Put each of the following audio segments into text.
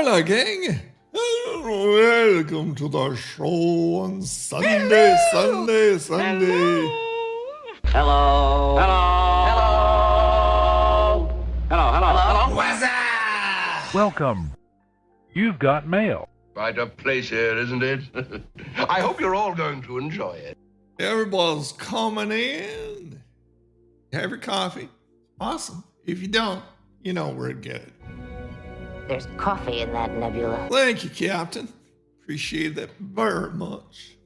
Hola, gang. Welcome to the show on Sunday, Sunday. Hello. What's up? Welcome. You've got mail. Quite a place here, isn't it? I hope you're all going to enjoy it. Everybody's coming in. Have your coffee. Awesome. If you don't, you know where to get it. There's coffee in that nebula. Thank you, Captain. Appreciate that very much.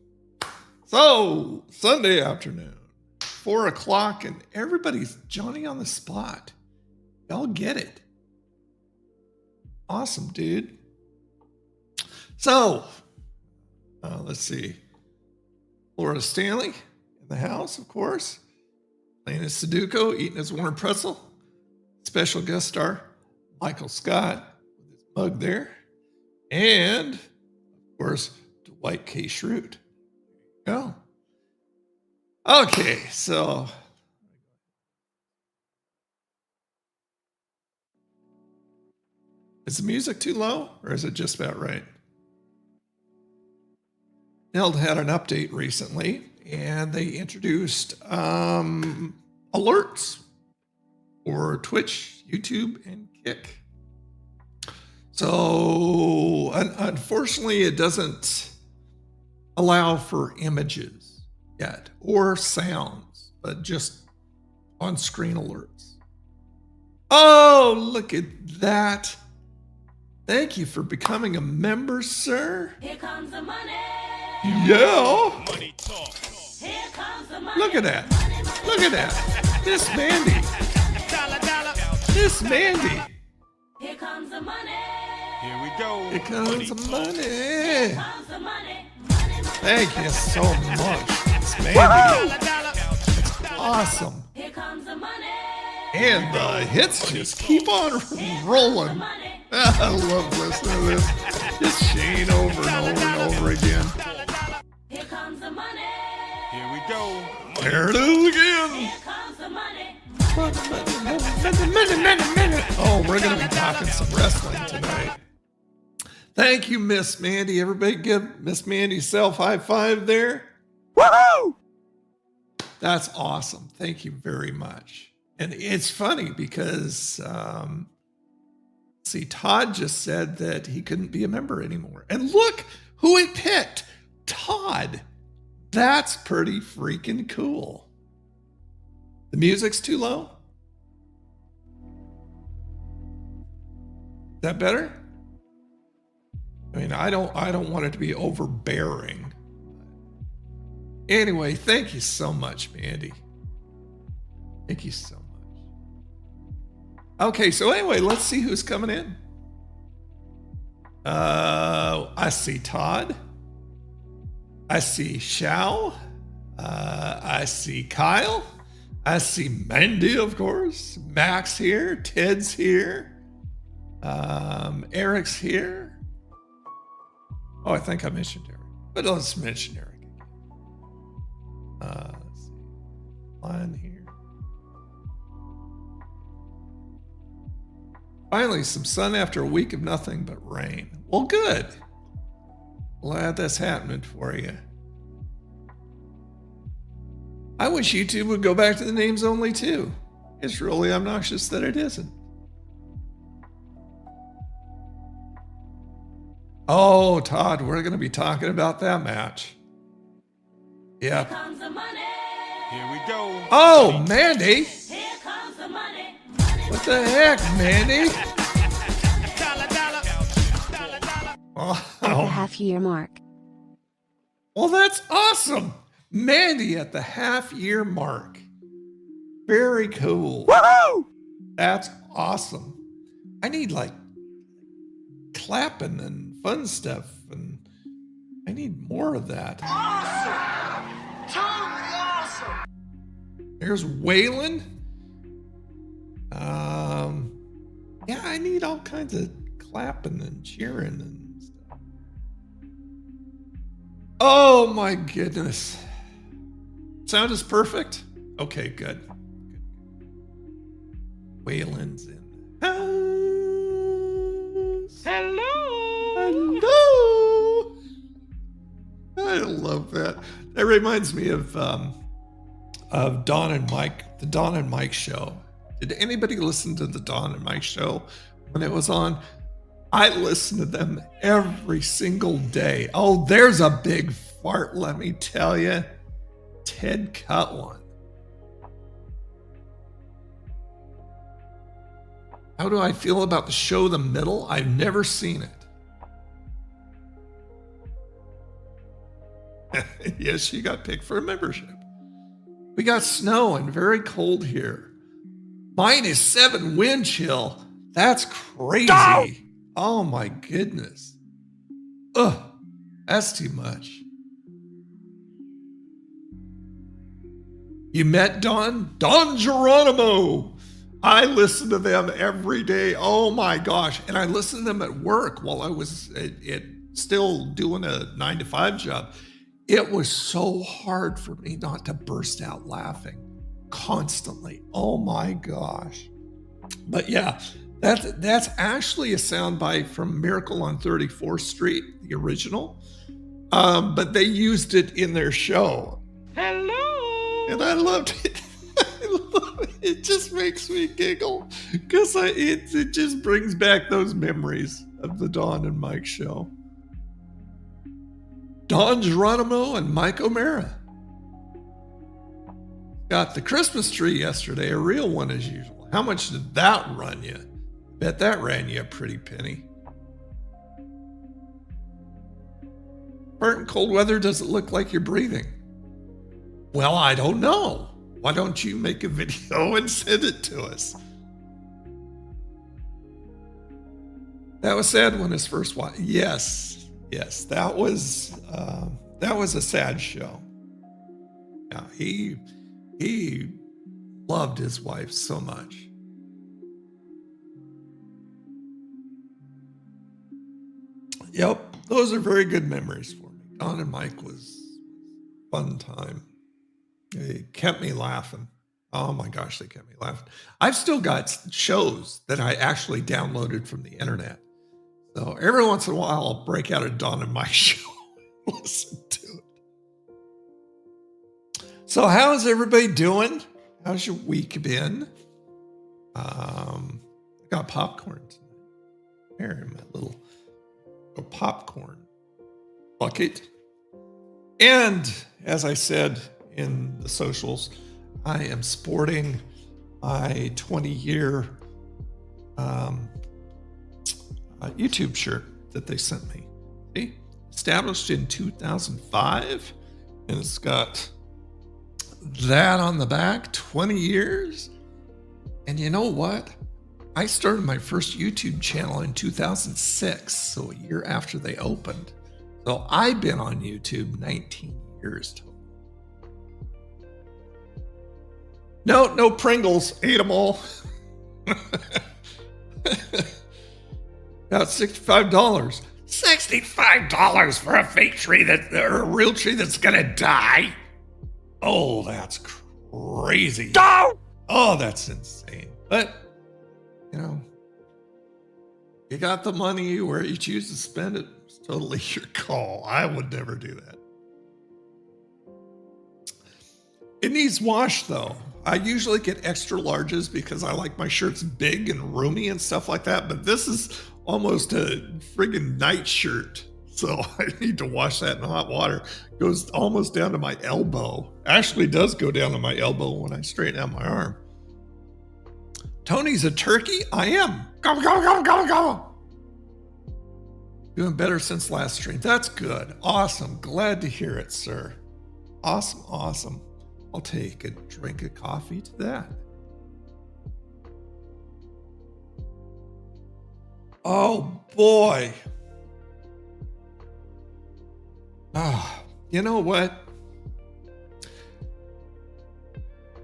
So, Sunday afternoon, 4 o'clock, and everybody's Johnny on the spot. Y'all get it. Awesome, dude. So, let's see. Florida Stanley in the house, of course. Playing his Sudoku, eating his warm pretzel. Special guest star, Michael Scott, with his mug there. And, of course, Dwight K. Schrute. There you go. Okay, so... Is the music too low, or is it just about right? Neld had an update recently, and they introduced alerts for Twitch, YouTube, and Kick. So, unfortunately, it doesn't allow for images yet, or sounds, but just on-screen alerts. Oh, look at that. Thank you for becoming a member, sir. Here comes the money. Yeah. Money talk. Here comes the money. Look at that. Look at that. Miss Mandy. Miss Mandy. Here comes the money. Here we go. Here comes the money. Here comes the money. Thank you so much, Miss Mandy. It's awesome. Here comes the money. And the hits just keep on rolling. I love listening to this. Just Shane over and over and over again. Here comes the money. Here we go. There it is again. Here comes the money. Oh, we're going to be talking some wrestling tonight. Thank you, Miss Mandy. Everybody give Miss Mandy self high five there. Woohoo! That's awesome. Thank you very much. And it's funny because, see, Todd just said that he couldn't be a member anymore. And look who he picked. Todd. That's pretty freaking cool. The music's too low. Is that better? I mean, I don't want it to be overbearing. Anyway, thank you so much, Mandy. Thank you so much. Okay, so anyway, let's see who's coming in. I see Todd. I see Shao. I see Kyle. I see Mandy, of course. Max here. Ted's here. Eric's here. Oh, I think I mentioned Eric. But let's mention Eric again. Let's see. Line here. Finally, some sun after a week of nothing but rain. Well, good. Glad that's happening for you. I wish YouTube would go back to the names only too. It's really obnoxious that it isn't. Oh, Todd, we're going to be talking about that match. Yeah. Here comes the money. Here we go. Oh, Mandy. Here comes the money. What the heck, Mandy? At the half-year mark. Well, that's awesome. Mandy at the half-year mark. Very cool. Woohoo! That's awesome. I need like clapping and fun stuff, and I need more of that. Awesome! Totally awesome! There's Waylon. Yeah, I need all kinds of clapping and cheering and stuff. Oh my goodness. Sound is perfect? Okay, good. Waylon's in the house. Hello. Hello. I love that. That reminds me of Don and Mike, the Don and Mike show. Did anybody listen to the Don and Mike show when it was on? I listened to them every single day. Oh, there's a big fart, let me tell you. Ted cut one. How do I feel about the show The Middle? I've never seen it. Yes, she got picked for a membership. We got snow and very cold here. -7 wind chill. That's crazy. No! Oh my goodness. Ugh, that's too much. You met Don Geronimo. I listen to them every day. Oh my gosh. And I listened to them at work while I was still doing a 9-to-5 job. It was so hard for me not to burst out laughing constantly. Oh my gosh. But yeah, that's actually a soundbite from Miracle on 34th Street, the original. But they used it in their show. Hello. And I loved it. It just makes me giggle because it just brings back those memories of the Don and Mike show. Don Geronimo and Mike O'Mara. Got the Christmas tree yesterday, a real one as usual. How much did that run you? Bet that ran you a pretty penny. Burnt in cold weather, does it look like you're breathing? Well, I don't know. Why don't you make a video and send it to us? That was sad when his first wife. Yes, that was a sad show. Yeah, he loved his wife so much. Yep, those are very good memories for me. Don and Mike was a fun time. They kept me laughing. Oh my gosh, they kept me laughing. I've still got shows that I actually downloaded from the internet. So every once in a while, I'll break out a Don and Mike show and listen to it. So how's everybody doing? How's your week been? I got popcorn tonight. Here in my little popcorn bucket. And as I said in the socials, I am sporting my 20-year YouTube shirt that they sent me. See? Established in 2005, and it's got that on the back, 20 years. And you know what? I started my first YouTube channel in 2006, so a year after they opened. So I've been on YouTube 19 years total. No Pringles. Ate them all. About $65. $65 for a fake tree or a real tree that's gonna die? Oh, that's crazy. No! Oh, that's insane. But, you know, you got the money where you choose to spend it. It's totally your call. I would never do that. It needs wash though. I usually get extra larges because I like my shirts big and roomy and stuff like that. But this is almost a friggin' night shirt. So I need to wash that in hot water. It goes almost down to my elbow. Actually does go down to my elbow when I straighten out my arm. Tony's a turkey? I am. Gobble, gobble, gobble, gobble, gobble. Doing better since last stream. That's good. Awesome. Glad to hear it, sir. Awesome, awesome. I'll take a drink of coffee to that. Oh boy. You know what?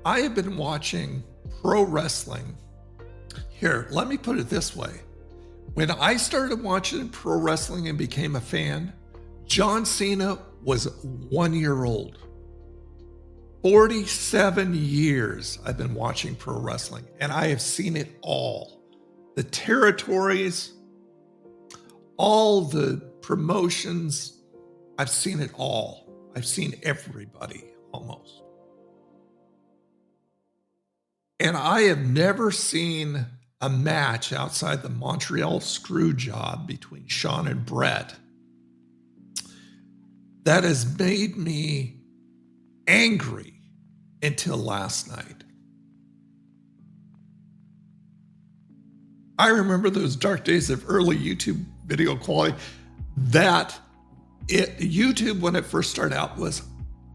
I have been watching pro wrestling. Here, let me put it this way. When I started watching pro wrestling and became a fan, John Cena was 1 year old. 47 years I've been watching pro wrestling, and I have seen it all. The territories, all the promotions. I've seen it all. I've seen everybody almost. And I have never seen a match outside the Montreal screw job between Sean and Brett that has made me angry until last night. I remember those dark days of early YouTube video quality. YouTube, when it first started out, was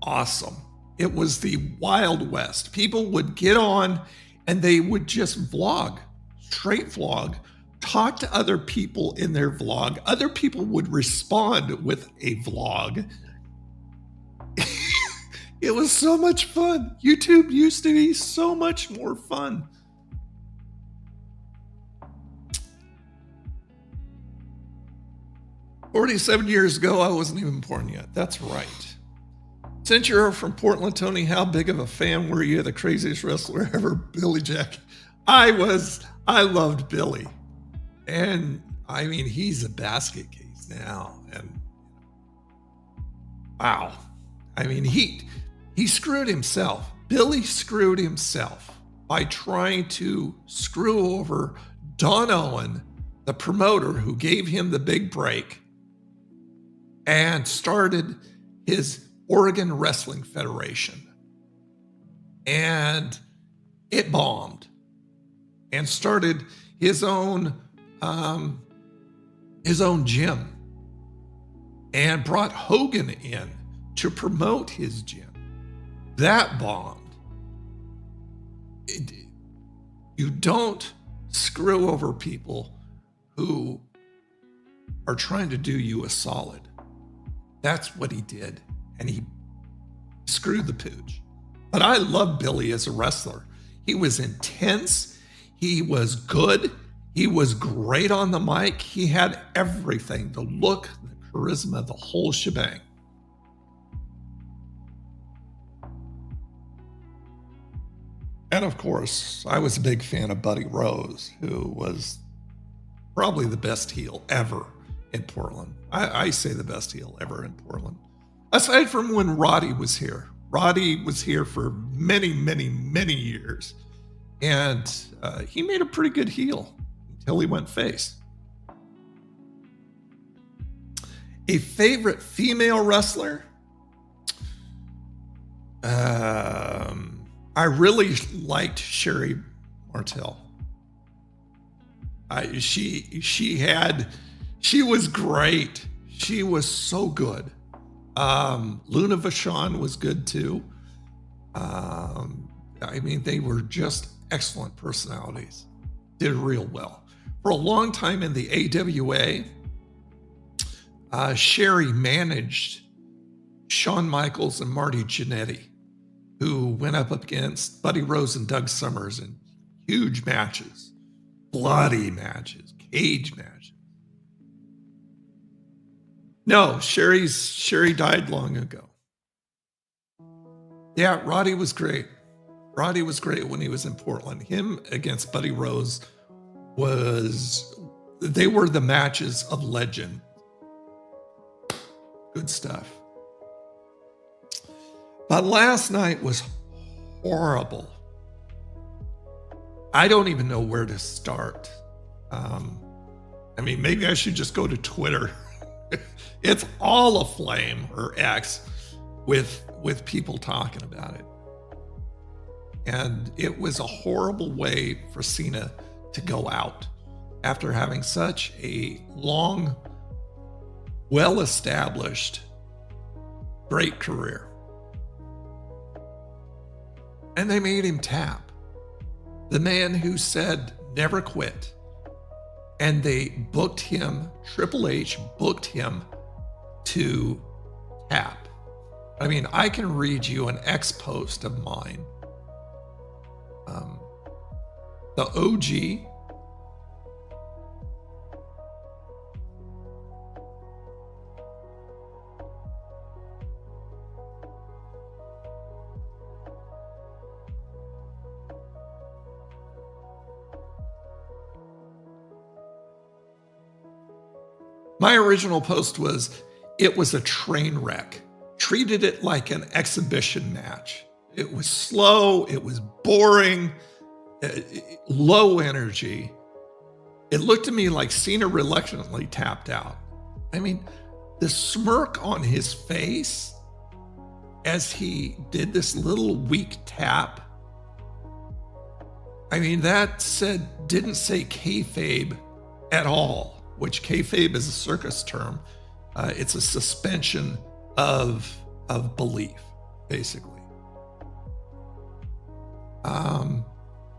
awesome. It was the Wild West. People would get on and they would just vlog, straight vlog, talk to other people in their vlog. Other people would respond with a vlog. It was so much fun. YouTube used to be so much more fun. "47 years ago, I wasn't even born yet." That's right. "Since you're from Portland, Tony, how big of a fan were you of the craziest wrestler ever, Billy Jack?" I loved Billy. And I mean, he's a basket case now. And wow. I mean, he screwed himself. Billy screwed himself by trying to screw over Don Owen, the promoter who gave him the big break, and started his Oregon Wrestling Federation. And it bombed, and started his own gym, and brought Hogan in to promote his gym. That bombed. You don't screw over people who are trying to do you a solid. That's what he did. And he screwed the pooch. But I love Billy as a wrestler. He was intense. He was good. He was great on the mic. He had everything, the look, the charisma, the whole shebang. And of course, I was a big fan of Buddy Rose, who was probably the best heel ever in Portland. I say the best heel ever in Portland. Aside from when Roddy was here. Roddy was here for many, many, many years. And he made a pretty good heel until he went face. A favorite female wrestler? I really liked Sherry Martel. She was great. She was so good. Luna Vachon was good too. I mean, they were just excellent personalities. Did real well. For a long time in the AWA, Sherry managed Shawn Michaels and Marty Jannetty, who went up against Buddy Rose and Doug Summers in huge matches, bloody matches, cage matches. No, Sherry died long ago. Yeah, Roddy was great. Roddy was great when he was in Portland. Him against Buddy Rose they were the matches of legend. Good stuff. But last night was horrible. I don't even know where to start. I mean, maybe I should just go to Twitter. It's all aflame, or X, with people talking about it. And it was a horrible way for Cena to go out after having such a long, well-established, great career. And they made him tap. The man who said never quit. And they booked him, Triple H booked him to tap. I mean, I can read you an X post of mine. The OG My original post was, it was a train wreck. Treated it like an exhibition match. It was slow. It was boring. Low energy. It looked to me like Cena reluctantly tapped out. I mean, the smirk on his face as he did this little weak tap. I mean, that didn't say kayfabe at all, which kayfabe is a circus term. It's a suspension of belief, basically.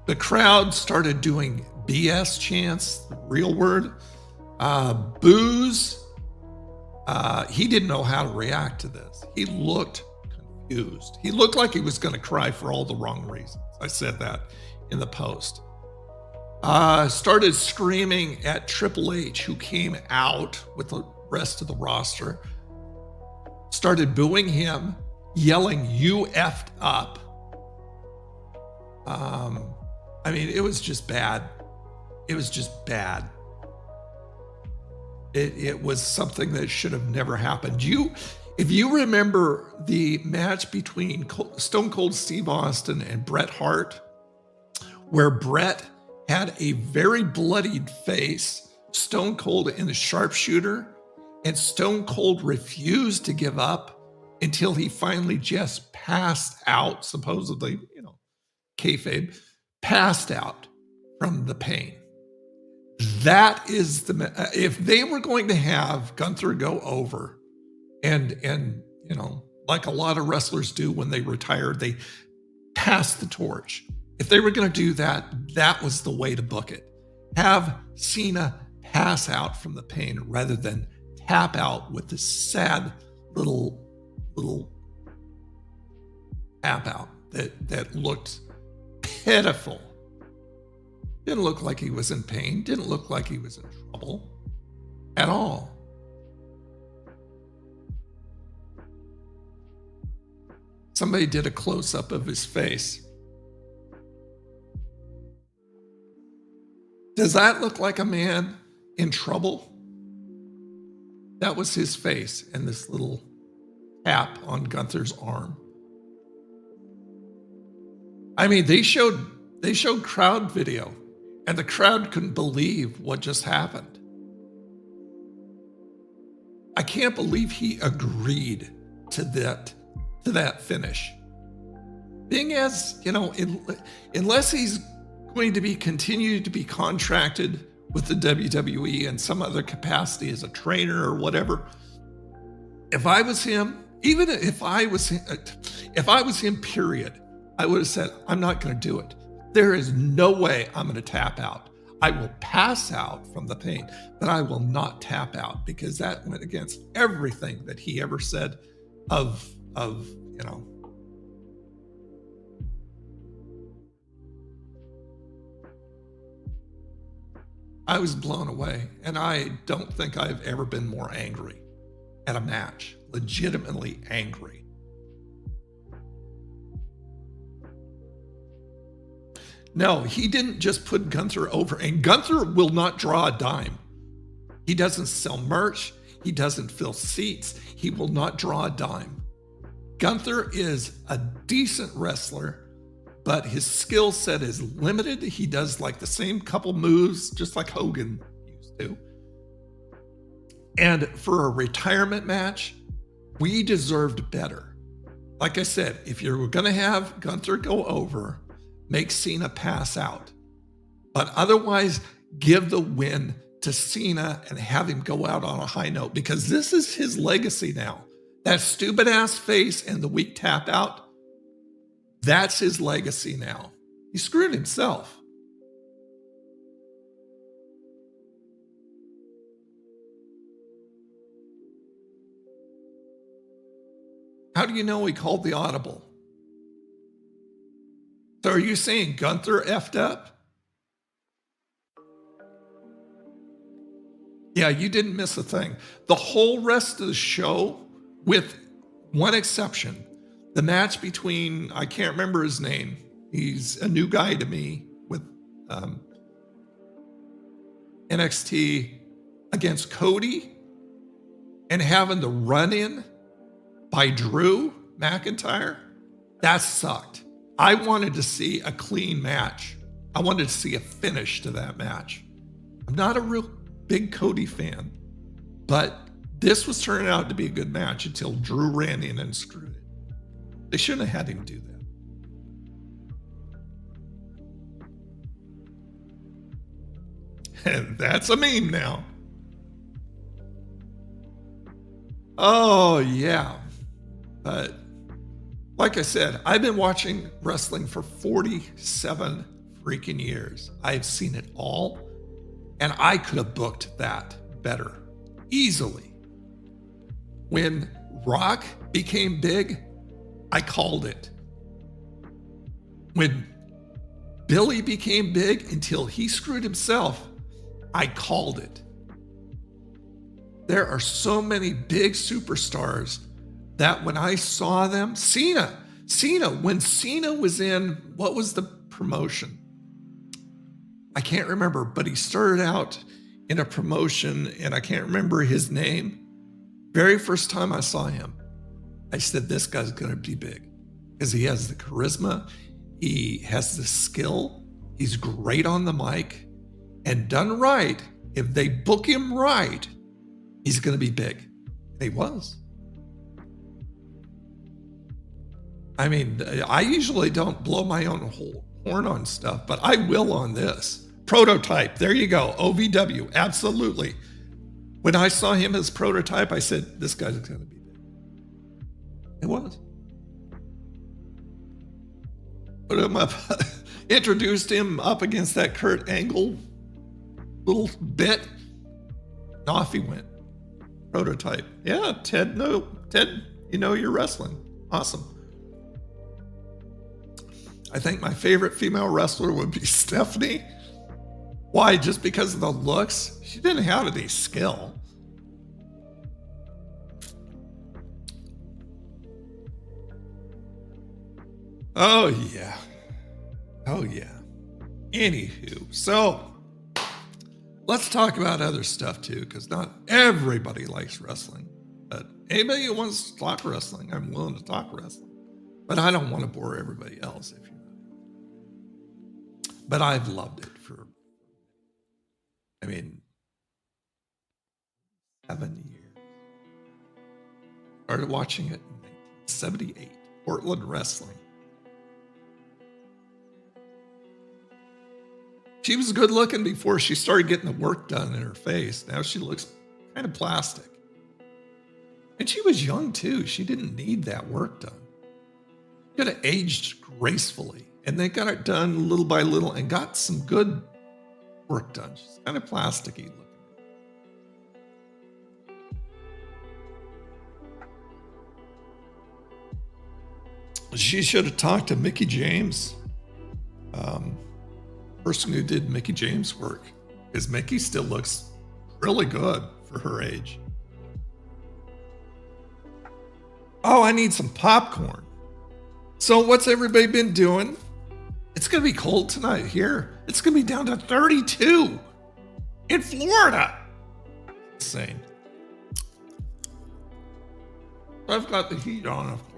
The crowd started doing BS chants, the real word, boos. He didn't know how to react to this. He looked confused. He looked like he was going to cry for all the wrong reasons. I said that in the post. Started screaming at Triple H, who came out with the rest of the roster. Started booing him, yelling, "You effed up." I mean, it was just bad. It was just bad. It was something that should have never happened. If you remember the match between Stone Cold Steve Austin and Bret Hart, where Bret had a very bloodied face, Stone Cold in the sharpshooter, and Stone Cold refused to give up until he finally just passed out, supposedly, kayfabe, passed out from the pain. That is if they were going to have Gunther go over and like a lot of wrestlers do when they retire, they pass the torch. If they were going to do that, that was the way to book it. Have Cena pass out from the pain rather than tap out with this sad little tap out that looked pitiful. Didn't look like he was in pain. Didn't look like he was in trouble at all. Somebody did a close-up of his face. Does that look like a man in trouble? That was his face and this little tap on Gunther's arm. I mean, they showed crowd video, and the crowd couldn't believe what just happened. I can't believe he agreed to that finish. Being as, unless he's going to continue to be contracted with the WWE in some other capacity as a trainer or whatever, if I was him, even if I was him, period, I would have said, I'm not going to do it. There is no way I'm going to tap out. I will pass out from the pain, but I will not tap out, because that went against everything that he ever said of I was blown away, and I don't think I've ever been more angry at a match, legitimately angry. No, he didn't just put Gunther over, and Gunther will not draw a dime. He doesn't sell merch. He doesn't fill seats. He will not draw a dime. Gunther is a decent wrestler, but his skill set is limited. He does like the same couple moves, just like Hogan used to. And for a retirement match, we deserved better. Like I said, if you're going to have Gunther go over, make Cena pass out. But otherwise, give the win to Cena and have him go out on a high note, because this is his legacy now. That stupid ass face and the weak tap out, that's his legacy now. He screwed himself. How do you know he called the audible? So are you saying Gunther effed up? Yeah, you didn't miss a thing. The whole rest of the show, with one exception, the match between, I can't remember his name. He's a new guy to me with NXT against Cody and having the run-in by Drew McIntyre, that sucked. I wanted to see a clean match. I wanted to see a finish to that match. I'm not a real big Cody fan, but this was turning out to be a good match until Drew ran in and screwed it. They shouldn't have had him do that. And that's a meme now. Oh, yeah. But like I said, I've been watching wrestling for 47 freaking years. I've seen it all, and I could have booked that better, easily. When Rock became big, I called it. When Billy became big until he screwed himself, I called it. There are so many big superstars that when I saw them, Cena, when Cena was in, what was the promotion? I can't remember, but he started out in a promotion and I can't remember his name. Very first time I saw him, I said, this guy's going to be big because he has the charisma. He has the skill. He's great on the mic, and done right. If they book him right, he's going to be big. And he was. I mean, I usually don't blow my own horn on stuff, but I will on this. Prototype, there you go. OVW, absolutely. When I saw him as Prototype, I said, this guy's going to be big. It was. Put him up, introduced him up against that Kurt Angle little bit, and off he went. Prototype. Yeah, Ted, you know you're wrestling. Awesome. I think my favorite female wrestler would be Stephanie. Why? Just because of the looks? She didn't have any skill. Oh, yeah. Oh, yeah. Anywho, so let's talk about other stuff too, because not everybody likes wrestling. But anybody who wants to talk wrestling, I'm willing to talk wrestling. But I don't want to bore everybody else, if you know. But I've loved it for, 7 years. Started watching it in 1978, Portland Wrestling. She was good looking before she started getting the work done in her face. Now she looks kind of plastic. And she was young too. She didn't need that work done. She could have aged gracefully. And they got it done little by little and got some good work done. She's kind of plasticky looking. She should have talked to Mickie James. Person who did Mickie James work, because Mickie still looks really good for her age. Oh, I need some popcorn. So what's everybody been doing? It's going to be cold tonight here. It's going to be down to 32 in Florida. Insane. I've got the heat on, of course.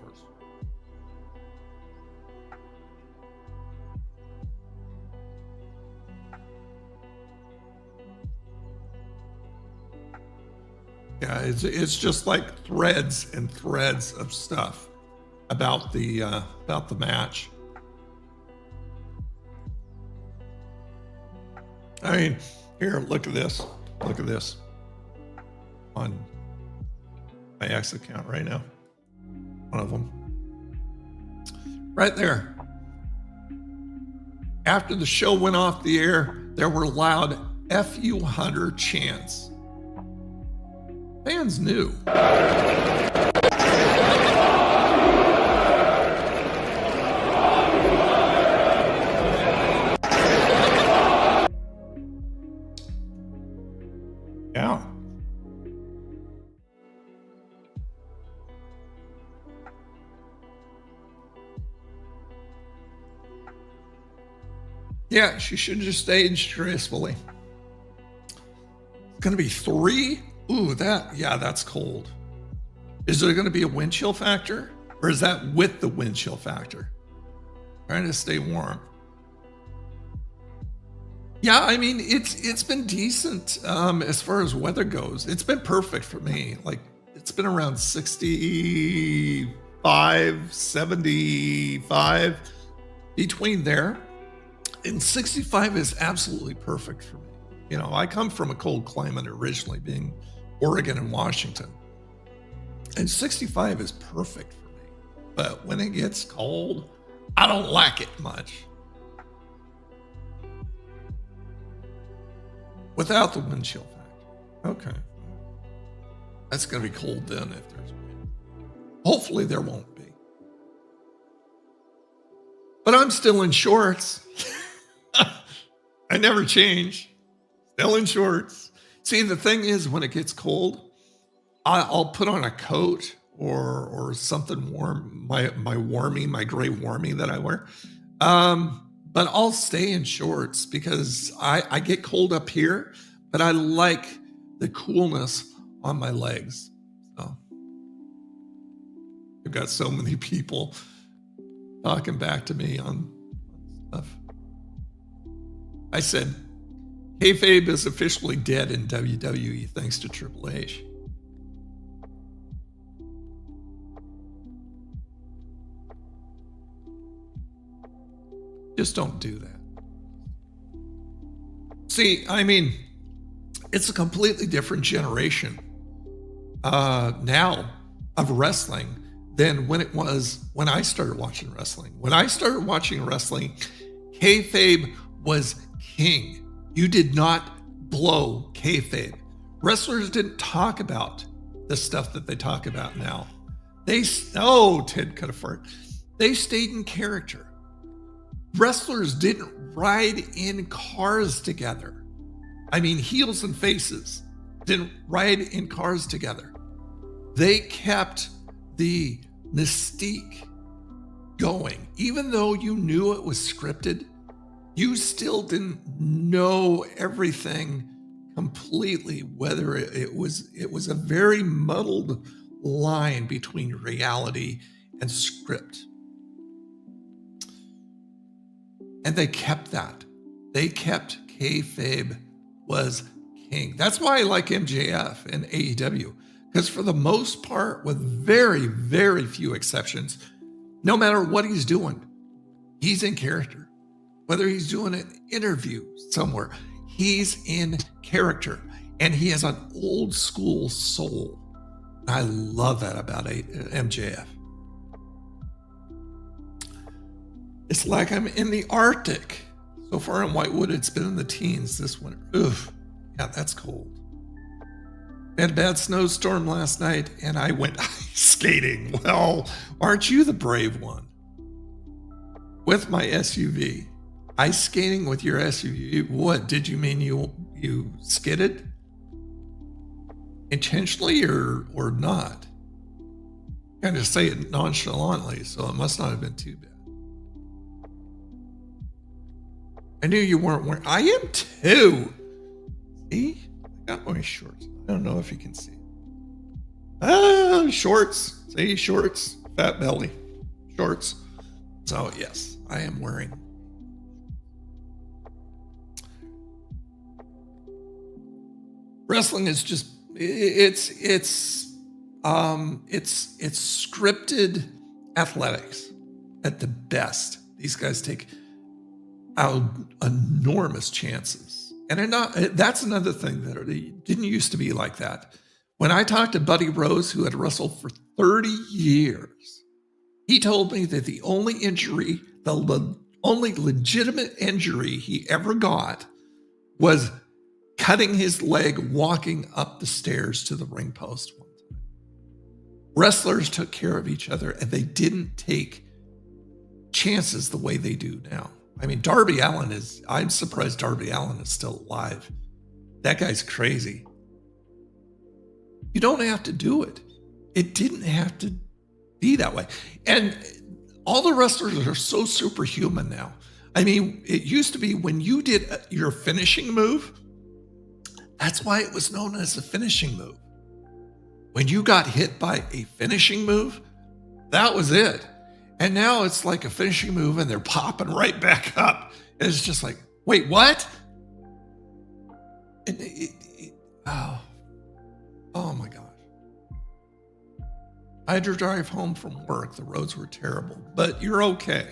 Yeah, it's just like threads and threads of stuff about the match. I mean, here, look at this. Look at this on my X account right now. One of them. Right there. After the show went off the air, there were loud F you Hunter chants. Fans knew. Yeah. Yeah, she should have just aged gracefully. It's going to be 3 Ooh, that's cold. Is there going to be a wind chill factor, or is that with the wind chill factor? Trying to stay warm. Yeah, I mean, it's been decent as far as weather goes. It's been perfect for me. Like, it's been around 65, 75, between there. And 65 is absolutely perfect for me. You know, I come from a cold climate originally, being Oregon and Washington. And 65 is perfect for me. But when it gets cold, I don't like it much. Without the wind chill factor. Okay. That's going to be cold then if there's wind. Hopefully there won't be. But I'm still in shorts. I never change. Still in shorts. See, the thing is, when it gets cold, I'll put on a coat or something warm, my warmie, my gray warmie that I wear. But I'll stay in shorts because I get cold up here, but I like the coolness on my legs. So I've got so many people talking back to me on stuff. I said, kayfabe is officially dead in WWE thanks to Triple H. Just don't do that. See, I mean, it's a completely different generation now of wrestling than when it was when I started watching wrestling. When I started watching wrestling, kayfabe was king. You did not blow kayfabe. Wrestlers didn't talk about the stuff that they talk about now. Ted could have farted. They stayed in character. Wrestlers didn't ride in cars together. I mean, heels and faces didn't ride in cars together. They kept the mystique going. Even though you knew it was scripted, you still didn't know everything completely, whether it was a very muddled line between reality and script. And they kept that. They kept kayfabe was king. That's why I like MJF and AEW, because for the most part, with very, very few exceptions, no matter what he's doing, he's in character. Whether he's doing an interview somewhere, he's in character, and he has an old school soul. I love that about MJF. It's like I'm in the Arctic. So far in Whitewood, it's been in the teens this winter. Oof. Yeah, that's cold. I had a bad snowstorm last night and I went ice skating. Well, aren't you the brave one? With my SUV. Ice skating with your SUV. What, did you mean you skidded? Intentionally or not? Kind of say it nonchalantly, so it must not have been too bad. I knew you weren't wearing. I am too. See? I got my shorts. I don't know if you can see. Shorts. See, shorts. Fat belly. Shorts. So yes, I am wearing. Wrestling is just it's scripted athletics at the best. These guys take out enormous chances. And that's another thing that it didn't used to be like that. When I talked to Buddy Rose, who had wrestled for 30 years, he told me that the only injury, the only legitimate injury he ever got was cutting his leg walking up the stairs to the ring post one time. Wrestlers took care of each other and they didn't take chances the way they do now. I mean, I'm surprised Darby Allin is still alive. That guy's crazy. You don't have to do it. It didn't have to be that way. And all the wrestlers are so superhuman now. I mean, it used to be when you did your finishing move, That's why it was known as a finishing move. When you got hit by a finishing move, that was it. And now it's like a finishing move and they're popping right back up. And it's just like, wait, what? And oh my gosh. I had to drive home from work. The roads were terrible, but you're okay.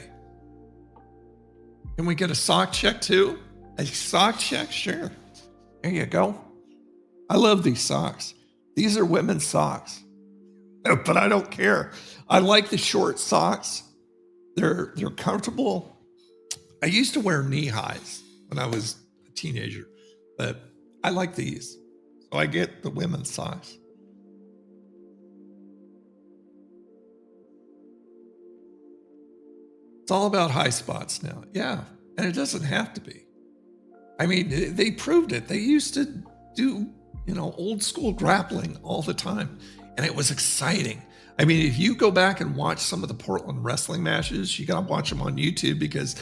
Can we get a sock check too? A sock check? Sure. There you go. I love these socks. These are women's socks, but I don't care. I like the short socks. They're comfortable. I used to wear knee highs when I was a teenager, but I like these. So I get the women's socks. It's all about high spots now. Yeah. And it doesn't have to be. I mean, they proved it. They used to do, old school grappling all the time. And it was exciting. I mean, if you go back and watch some of the Portland wrestling matches, you got to watch them on YouTube because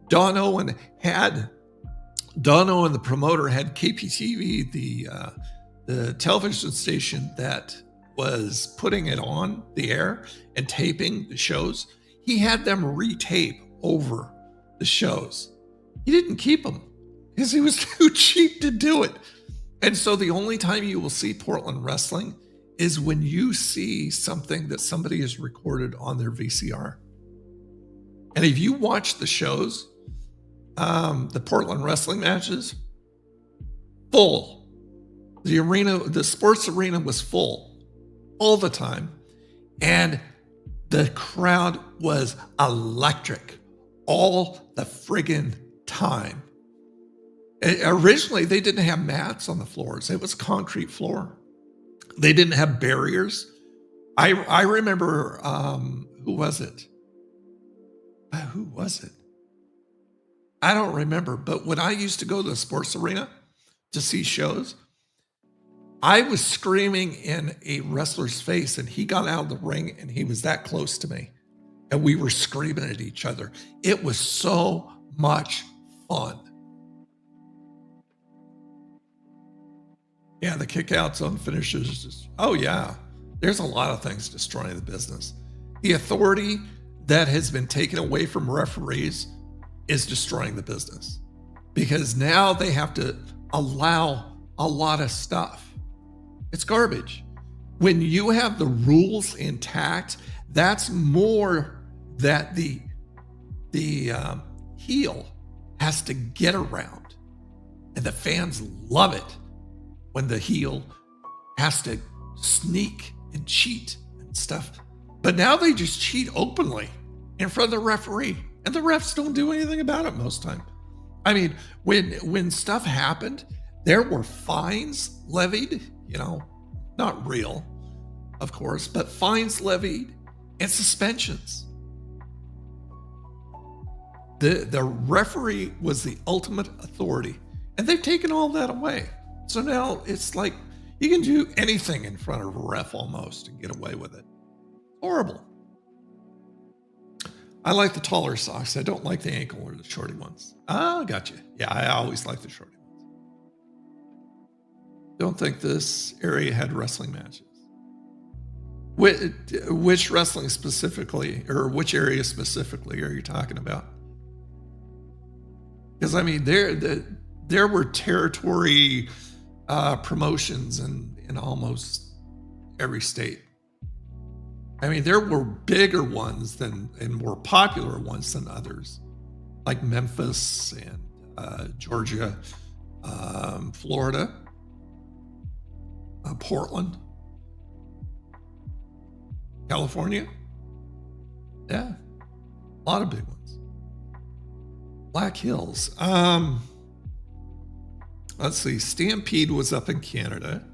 Don Owen, the promoter, had KPTV, the television station that was putting it on the air and taping the shows. He had them retape over the shows. He didn't keep them because he was too cheap to do it. And so the only time you will see Portland wrestling is when you see something that somebody has recorded on their VCR. And if you watch the shows, the Portland wrestling matches, full. The sports arena was full all the time. And the crowd was electric all the friggin' time. Originally, they didn't have mats on the floors. It was concrete floor. They didn't have barriers. I remember, who was it? Who was it? I don't remember. But when I used to go to the sports arena to see shows, I was screaming in a wrestler's face and he got out of the ring and he was that close to me. And we were screaming at each other. It was so much fun. Yeah, the kickouts on finishes. Oh, yeah. There's a lot of things destroying the business. The authority that has been taken away from referees is destroying the business because now they have to allow a lot of stuff. It's garbage. When you have the rules intact, that's more that the heel has to get around. And the fans love it when the heel has to sneak and cheat and stuff. But now they just cheat openly in front of the referee. And the refs don't do anything about it most time. I mean, when stuff happened, there were fines levied, not real, of course, but fines levied and suspensions. The referee was the ultimate authority, and they've taken all that away. So now it's like you can do anything in front of a ref almost and get away with it. Horrible. I like the taller socks. I don't like the ankle or the shorty ones. Ah, gotcha. Yeah, I always like the shorty ones. Don't think this area had wrestling matches. Which wrestling specifically, or which area specifically are you talking about? Because I mean, there were territory promotions in almost every state. I mean, there were bigger ones and more popular ones than others, like Memphis and Georgia, Florida, Portland, California. Yeah, a lot of big ones. Black Hills. Let's see. Stampede was up in Canada.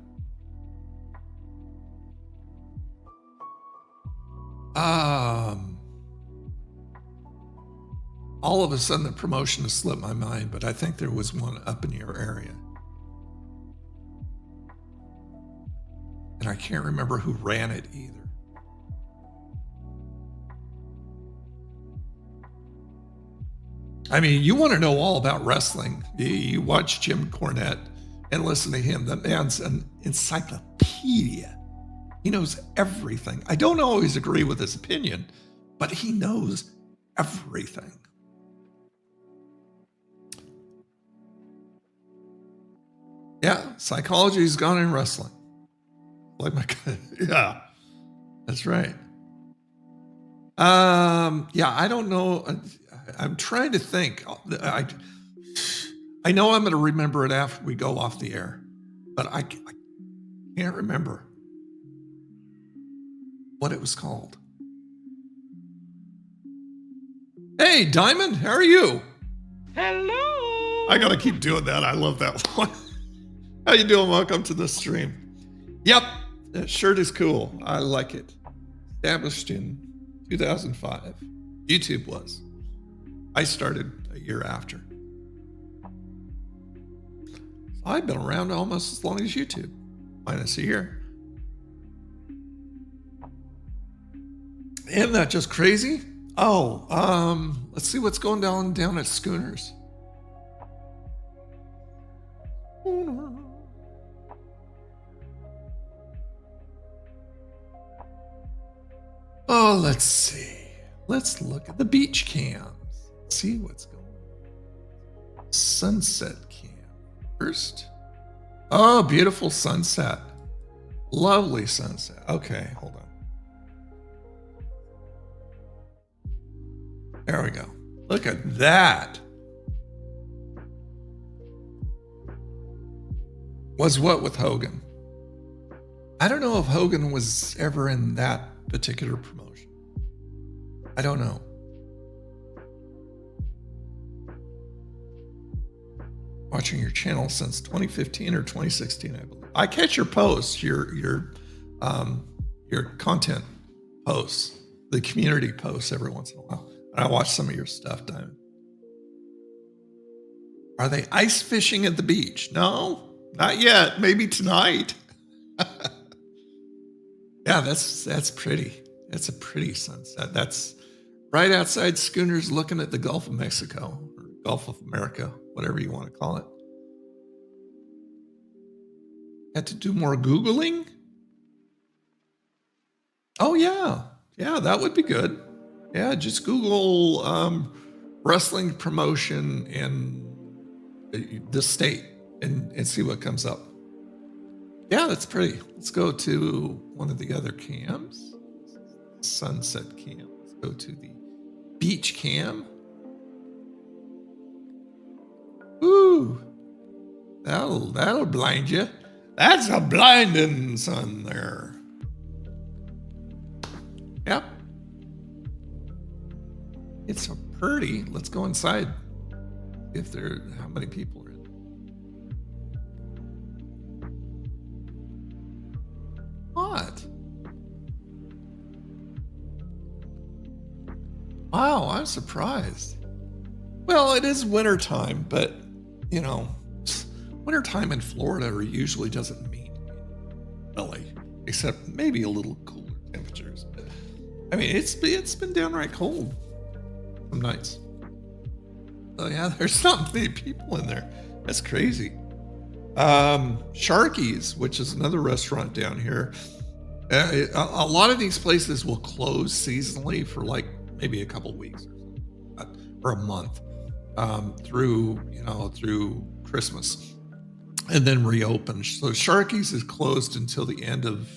All of a sudden the promotion has slipped my mind, but I think there was one up in your area. And I can't remember who ran it either. I mean, you want to know all about wrestling. You watch Jim Cornette and listen to him. That man's an encyclopedia. He knows everything. I don't always agree with his opinion, but he knows everything. Yeah, psychology's gone in wrestling. Like my God. Yeah, that's right. Yeah, I don't know. I'm trying to think. I know I'm going to remember it after we go off the air, but I can't remember what it was called. Hey, Diamond, how are you? Hello. I got to keep doing that. I love that one. How you doing? Welcome to the stream. Yep, that shirt is cool. I like it. Established in 2005. YouTube was. I started a year after. So I've been around almost as long as YouTube, minus a year. Isn't that just crazy? Oh, let's see what's going down at Schooners. Oh, let's see. Let's look at the beach cams. See what's going on. Sunset cam first. Oh, beautiful sunset. Lovely sunset. Okay, hold on. There we go. Look at that. Was what with Hogan? I don't know if Hogan was ever in that particular promotion. I don't know. Watching your channel since 2015 or 2016, I believe. I catch your posts, your content posts, the community posts every once in a while. I watch some of your stuff, Diamond. Are they ice fishing at the beach? No, not yet. Maybe tonight. Yeah, that's pretty. That's a pretty sunset. That's right outside Schooners looking at the Gulf of Mexico or Gulf of America, whatever you want to call it. Had to do more Googling? Oh, yeah. Yeah, that would be good. Yeah, just Google wrestling promotion in the state and see what comes up. Yeah, that's pretty. Let's go to one of the other cams. Sunset cam. Let's go to the beach cam. Ooh, that'll blind you. That's a blinding sun there. Yep. It's so pretty. Let's go inside. If how many people are in. What? Wow, I'm surprised. Well, it is wintertime, but you know, wintertime in Florida usually doesn't mean really, except maybe a little cooler temperatures. But I mean, it's been downright cold some nights. Oh yeah, there's not many people in there. That's crazy. Sharky's, which is another restaurant down here. A lot of these places will close seasonally for like maybe a couple weeks or a month through Christmas, and then reopen. So Sharky's is closed until the end of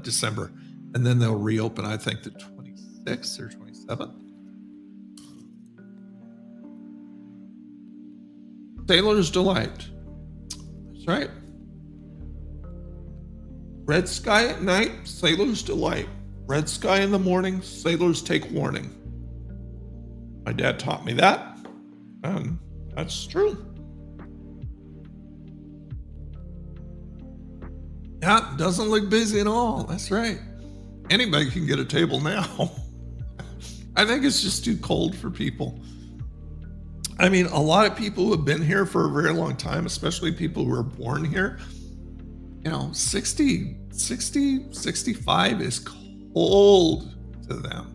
December, and then they'll reopen. I think the 26th or 27th. Sailor's Delight. That's right. Red sky at night, Sailor's Delight. Red sky in the morning, sailors take warning. My dad taught me that, and that's true. Yeah, doesn't look busy at all. That's right. Anybody can get a table now. I think it's just too cold for people. I mean, a lot of people who have been here for a very long time, especially people who were born here, 60, 65 is cold to them.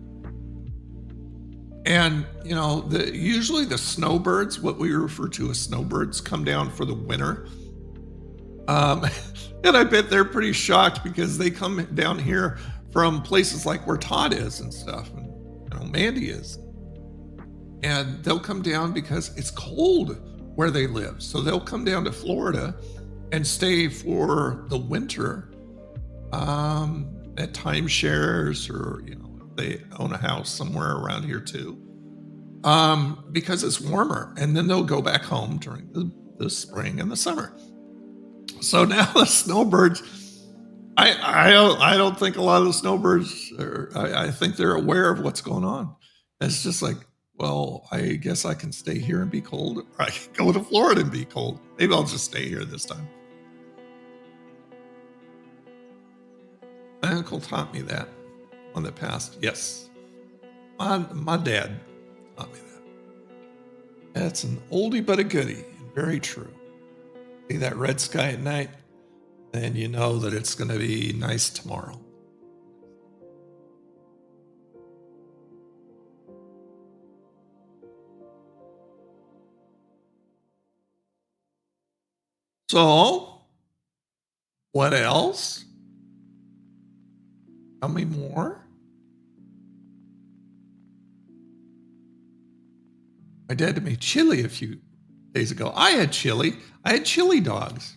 And, usually the snowbirds, what we refer to as snowbirds, come down for the winter. And I bet they're pretty shocked because they come down here from places like where Todd is and stuff, and Mandy is. And they'll come down because it's cold where they live. So they'll come down to Florida and stay for the winter at timeshares, or if they own a house somewhere around here too, because it's warmer. And then they'll go back home during the spring and the summer. So now the snowbirds, I don't think a lot of the snowbirds I think they're aware of what's going on. It's just like, well, I guess I can stay here and be cold, or I can go to Florida and be cold. Maybe I'll just stay here this time. My uncle taught me that on the past. Yes. My dad taught me that. That's an oldie but a goodie, and very true. See that red sky at night, then you know that it's going to be nice tomorrow. So, what else? Tell me more. My dad made chili a few days ago. I had chili. I had chili dogs.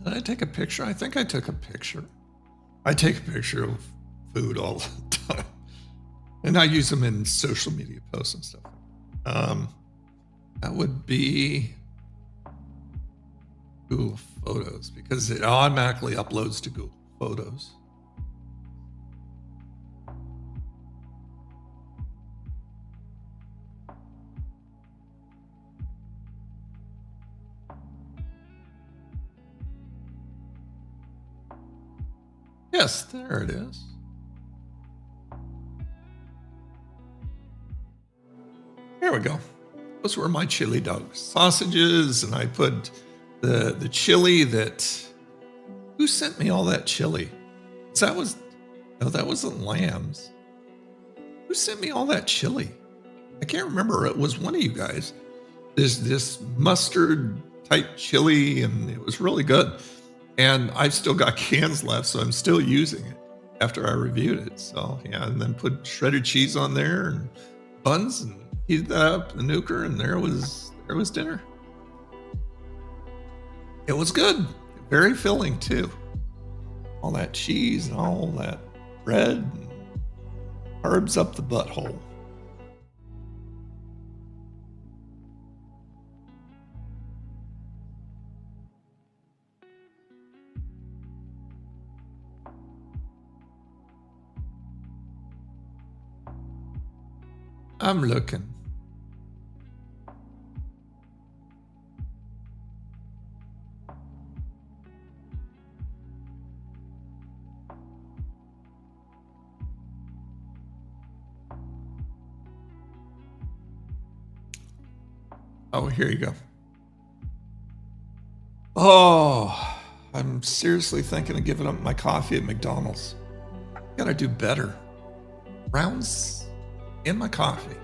Did I take a picture? I think I took a picture. I take a picture of food all the time. And I use them in social media posts and stuff. That would be Google Photos, because it automatically uploads to Google Photos. Yes, there it is. Here we go. Those were my chili dog sausages, and I put the chili that. Who sent me all that chili? That wasn't lambs. Who sent me all that chili? I can't remember. It was one of you guys. This mustard type chili, and it was really good. And I've still got cans left, so I'm still using it after I reviewed it. So yeah, and then put shredded cheese on there and buns, and heated that up in the nuker, and there was dinner. It was good, very filling too. All that cheese and all that bread, and carbs up the butthole. I'm looking. Oh, here you go. Oh, I'm seriously thinking of giving up my coffee at McDonald's. Gotta do better. Rounds in my coffee.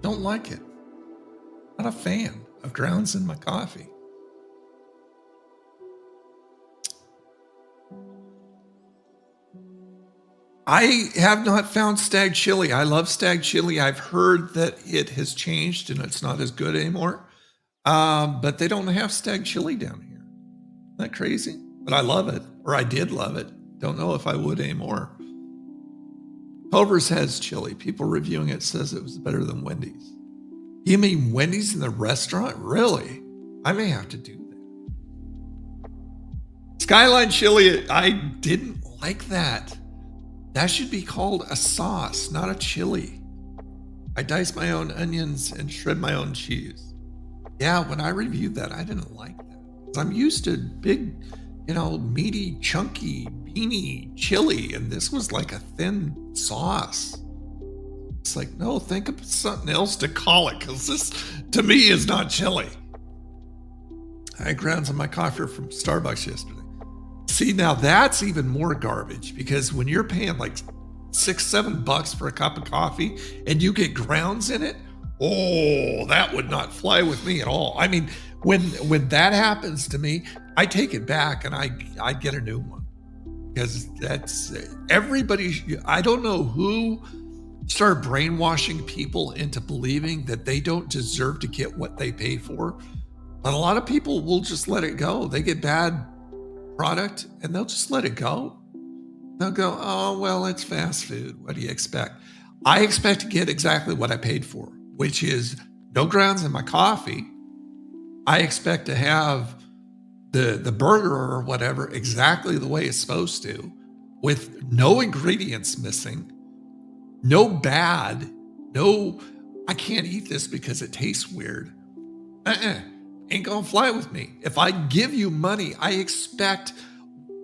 Don't like it. Not a fan of grounds in my coffee. I have not found stag chili. I love stag chili. I've heard that it has changed and it's not as good anymore. But they don't have stag chili down here. Isn't that crazy? But I love it, or I did love it. Don't know if I would anymore. Culver's has chili. People reviewing it says it was better than Wendy's. You mean Wendy's in the restaurant? Really? I may have to do that. Skyline chili, I didn't like that. That should be called a sauce, not a chili. I dice my own onions and shred my own cheese. Yeah, when I reviewed that, I didn't like that. 'Cause I'm used to big, meaty, chunky, beany chili, and this was like a thin sauce. It's like, no, think of something else to call it, because this, to me, is not chili. I had grounds in my coffee from Starbucks yesterday. See, now that's even more garbage, because when you're paying like $6-7 for a cup of coffee and you get grounds in it, Oh, that would not fly with me at all. I mean, when that happens to me, I take it back and I get a new one, because that's everybody. I don't know who started brainwashing people into believing that they don't deserve to get what they pay for. But a lot of people will just let it go. They get bad product and they'll just let it go. They'll go, oh, well, it's fast food. What do you expect? I expect to get exactly what I paid for, which is no grounds in my coffee. I expect to have the burger or whatever exactly the way it's supposed to, with no ingredients missing, no bad, no, I can't eat this because it tastes weird. Ain't gonna fly with me. If I give you money, I expect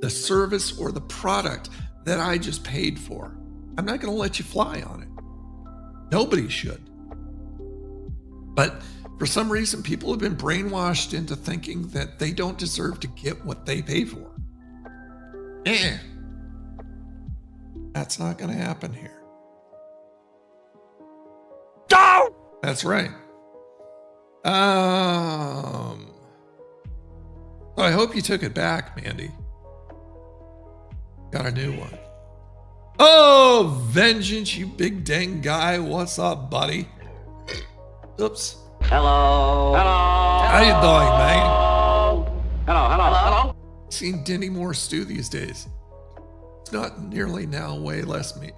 the service or the product that I just paid for. I'm not gonna let you fly on it. Nobody should. But for some reason, people have been brainwashed into thinking that they don't deserve to get what they pay for. That's not going to happen here. Go! That's right. So I hope you took it back, Mandy. Got a new one. Oh, Vengeance, you big dang guy. What's up, buddy? Oops. Hello. Hello. How you doing, man? Hello. Seen Denny more stew these days. It's not nearly now way less meat.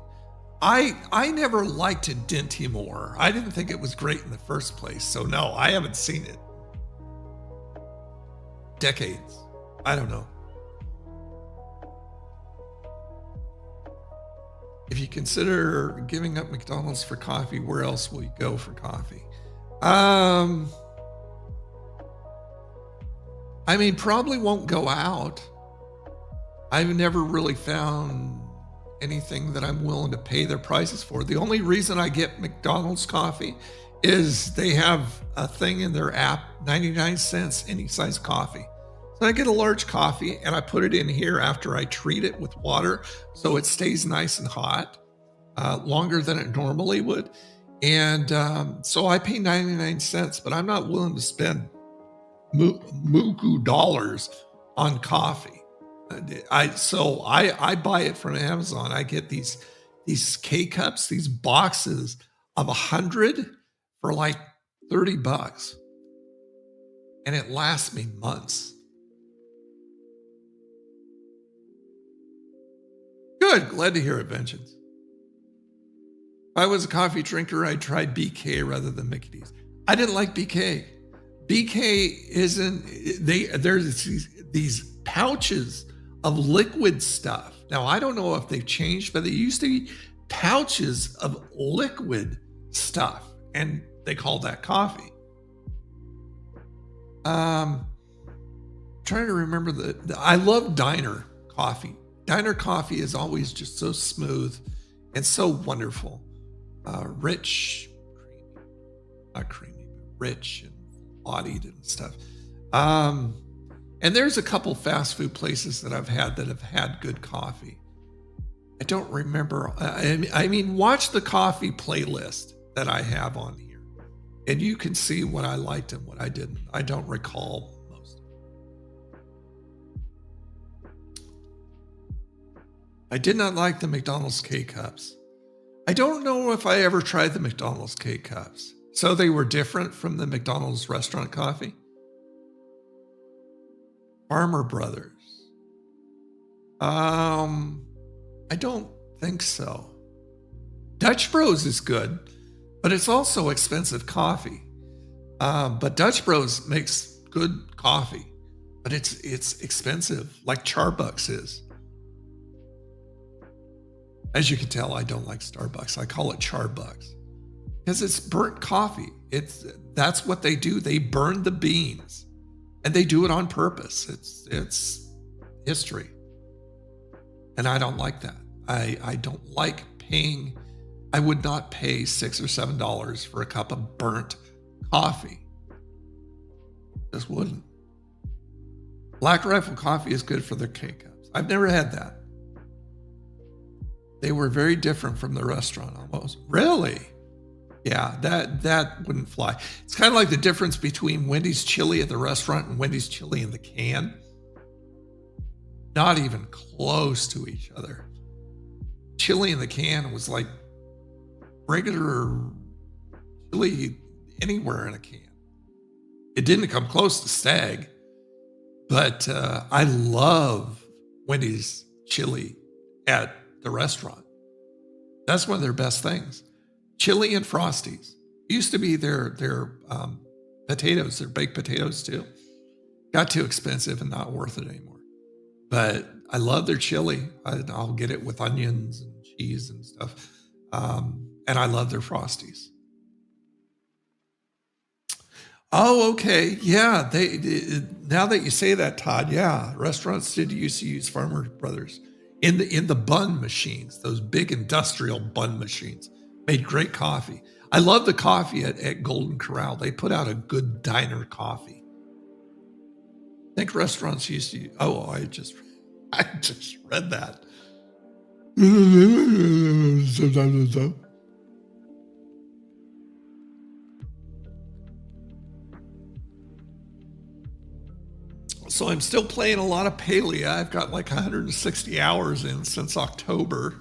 I never liked Dinty more. I didn't think it was great in the first place. So no, I haven't seen it. Decades. I don't know. If you consider giving up McDonald's for coffee, where else will you go for coffee? I mean, probably won't go out. I've never really found anything that I'm willing to pay their prices for. The only reason I get McDonald's coffee is they have a thing in their app, 99 cents any size coffee. So I get a large coffee and I put it in here after I treat it with water so it stays nice and hot, longer than it normally would. And so I pay 99 cents, but I'm not willing to spend muku dollars on coffee. I buy it from Amazon. I get these K-cups, these boxes of 100 for like $30. And it lasts me months. Good, glad to hear it, Vengeance. If I was a coffee drinker, I'd try BK rather than Mickey D's. I didn't like BK. BK there's these pouches of liquid stuff. Now, I don't know if they've changed, but they used to be pouches of liquid stuff, and they called that coffee. Trying to remember I love Diner coffee. Diner coffee is always just so smooth and so wonderful. Rich, creamy, not creamy, but rich and bodied and stuff. And there's a couple fast food places that I've had that have had good coffee. I don't remember. I mean, watch the coffee playlist that I have on here, and you can see what I liked and what I didn't. I don't recall most of it. I did not like the McDonald's K-Cups. I don't know if I ever tried the McDonald's K-Cups. So they were different from the McDonald's restaurant coffee? Farmer Brothers. I don't think so. Dutch Bros is good, but it's also expensive coffee. But Dutch Bros makes good coffee, but it's expensive, like Starbucks is. As you can tell, I don't like Starbucks. I call it Charbucks because it's burnt coffee. That's what they do. They burn the beans, and they do it on purpose. It's history, and I don't like that. I don't like paying. I would not pay $6 or $7 for a cup of burnt coffee. Just wouldn't. Black Rifle Coffee is good for their K-Cups. I've never had that. They were very different from the restaurant almost. Really? Yeah, that wouldn't fly. It's kind of like the difference between Wendy's chili at the restaurant and Wendy's chili in the can. Not even close to each other. Chili in the can was like regular chili anywhere in a can. It didn't come close to Stag, but I love Wendy's chili at the restaurant. That's one of their best things. Chili and Frosties. Used to be their potatoes, their baked potatoes too. Got too expensive and not worth it anymore. But I love their chili. I'll get it with onions and cheese and stuff. And I love their Frosties. Oh, okay. Yeah. Now that you say that, Todd, yeah, restaurants did used to use Farmer Brothers in the bun machines, those big industrial bun machines. Made great coffee. I love the coffee at Golden Corral. They put out a good diner coffee. I think restaurants used to. Oh, I just read that. So I'm still playing a lot of Palia. I've got like 160 hours in since October.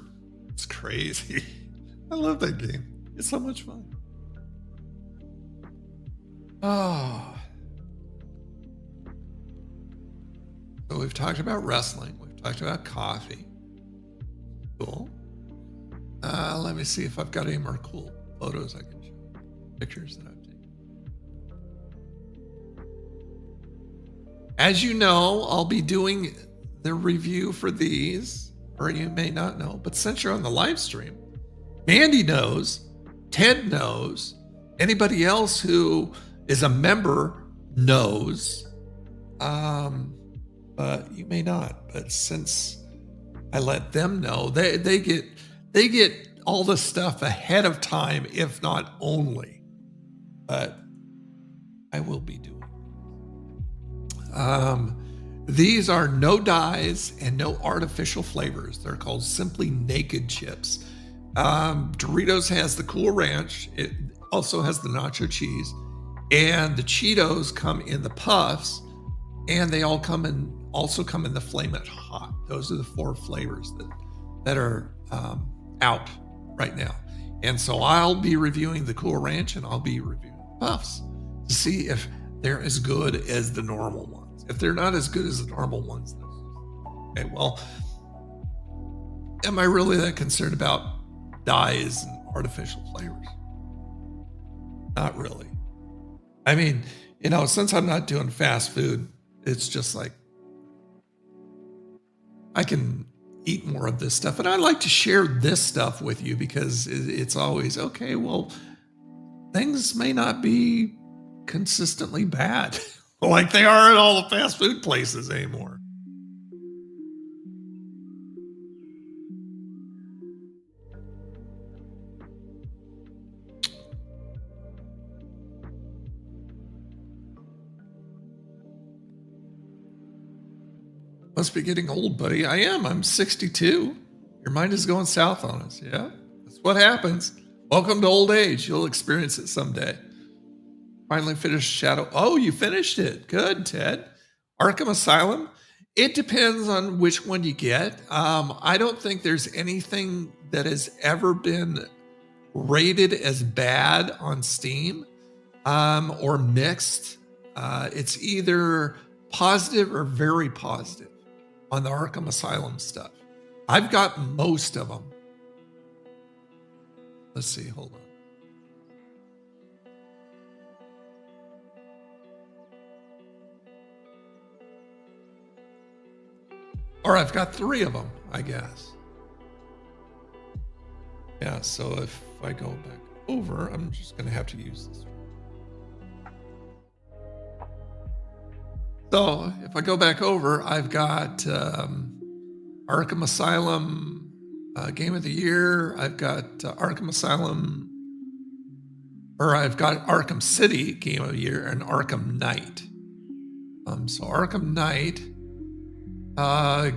It's crazy. I love that game. It's so much fun. Oh. So we've talked about wrestling. We've talked about coffee. Cool. Let me see if I've got any more cool photos I can show. Pictures that I've taken. As you know, I'll be doing the review for these, or you may not know, but since you're on the live stream, Mandy knows, Ted knows, anybody else who is a member knows, but you may not. But since I let them know, they get all the stuff ahead of time, if not only. But I will be doing. These are no dyes and no artificial flavors. They're called simply naked chips. Doritos has the Cool Ranch. It also has the nacho cheese, and the Cheetos come in the puffs, and they all come in the Flame It Hot. Those are the 4 flavors that are out right now. And so I'll be reviewing the Cool Ranch, and I'll be reviewing the puffs to see if they're as good as the normal ones. If they're not as good as the normal ones, then okay, well, am I really that concerned about dyes and artificial flavors? Not really. I mean, since I'm not doing fast food, it's just like I can eat more of this stuff. And I like to share this stuff with you because it's always, okay, well, things may not be consistently bad like they are at all the fast food places anymore. Must be getting old, buddy. I am. I'm 62. Your mind is going south on us. Yeah, that's what happens. Welcome to old age. You'll experience it someday. Finally finished Shadow. Oh, you finished it. Good, Ted. Arkham Asylum. It depends on which one you get. I don't think there's anything that has ever been rated as bad on Steam or mixed. It's either positive or very positive on the Arkham Asylum stuff. I've got most of them. Let's see, hold on. Or I've got 3 of them, I guess. Yeah, so if I go back over, I'm just gonna have to use this. So if I go back over, I've got Arkham Asylum Game of the Year. I've got Arkham Asylum, or I've got Arkham City Game of the Year and Arkham Knight. So Arkham Knight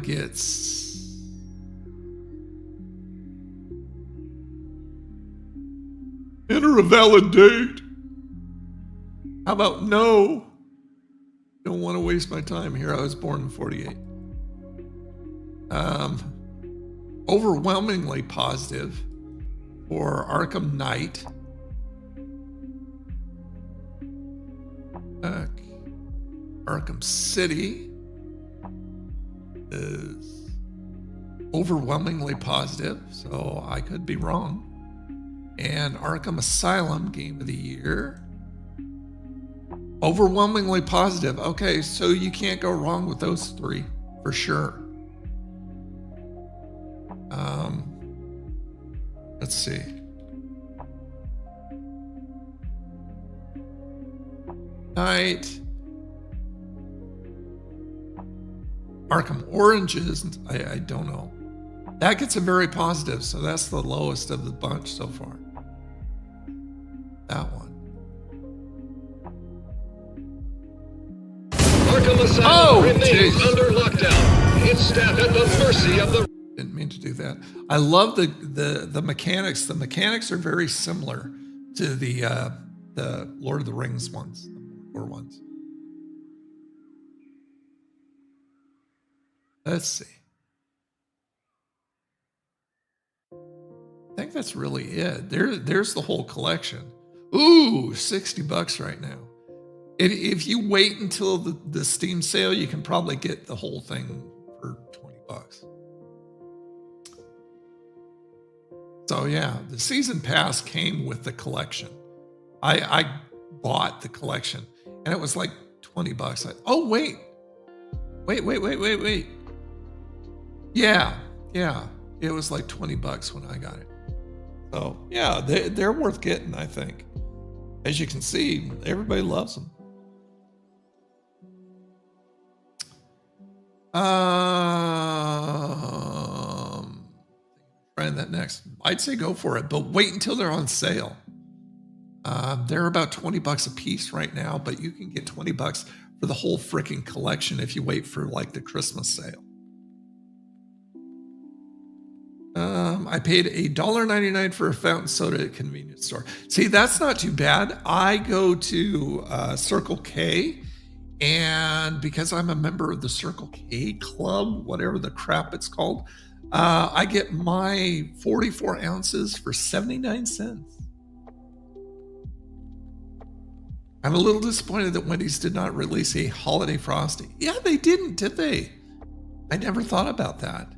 gets Enter a valid date. How about no? Don't want to waste my time here. I was born in 48. Overwhelmingly positive for Arkham Knight. Arkham City is overwhelmingly positive, so I could be wrong. And Arkham Asylum, Game of the Year, overwhelmingly positive. Okay, so you can't go wrong with those three for sure. Let's see. Night. Arkham Oranges, I don't know. That gets a very positive, so that's the lowest of the bunch so far. That one. Arkham Asylum remains jeez. under lockdown. Its staff at the mercy of the... Didn't mean to do that. I love the mechanics. The mechanics are very similar to the Lord of the Rings ones, the more ones. Let's see. I think that's really it. There's the whole collection. Ooh, $60 right now. If you wait until the Steam sale, you can probably get the whole thing for $20. So yeah, the season pass came with the collection. I bought the collection and it was like $20. Oh, wait. Yeah. It was like $20 when I got it. So yeah, they're worth getting, I think. As you can see, everybody loves them. Trying that next. I'd say go for it, but wait until they're on sale. They're about $20 a piece right now, but you can get $20 for the whole freaking collection if you wait for like the Christmas sale. I paid $1.99 for a fountain soda at a convenience store. See, that's not too bad. I go to Circle K, and because I'm a member of the Circle K Club, whatever the crap it's called, I get my 44 ounces for 79 cents. I'm a little disappointed that Wendy's did not release a holiday Frosty. Yeah, they didn't, did they? I never thought about that.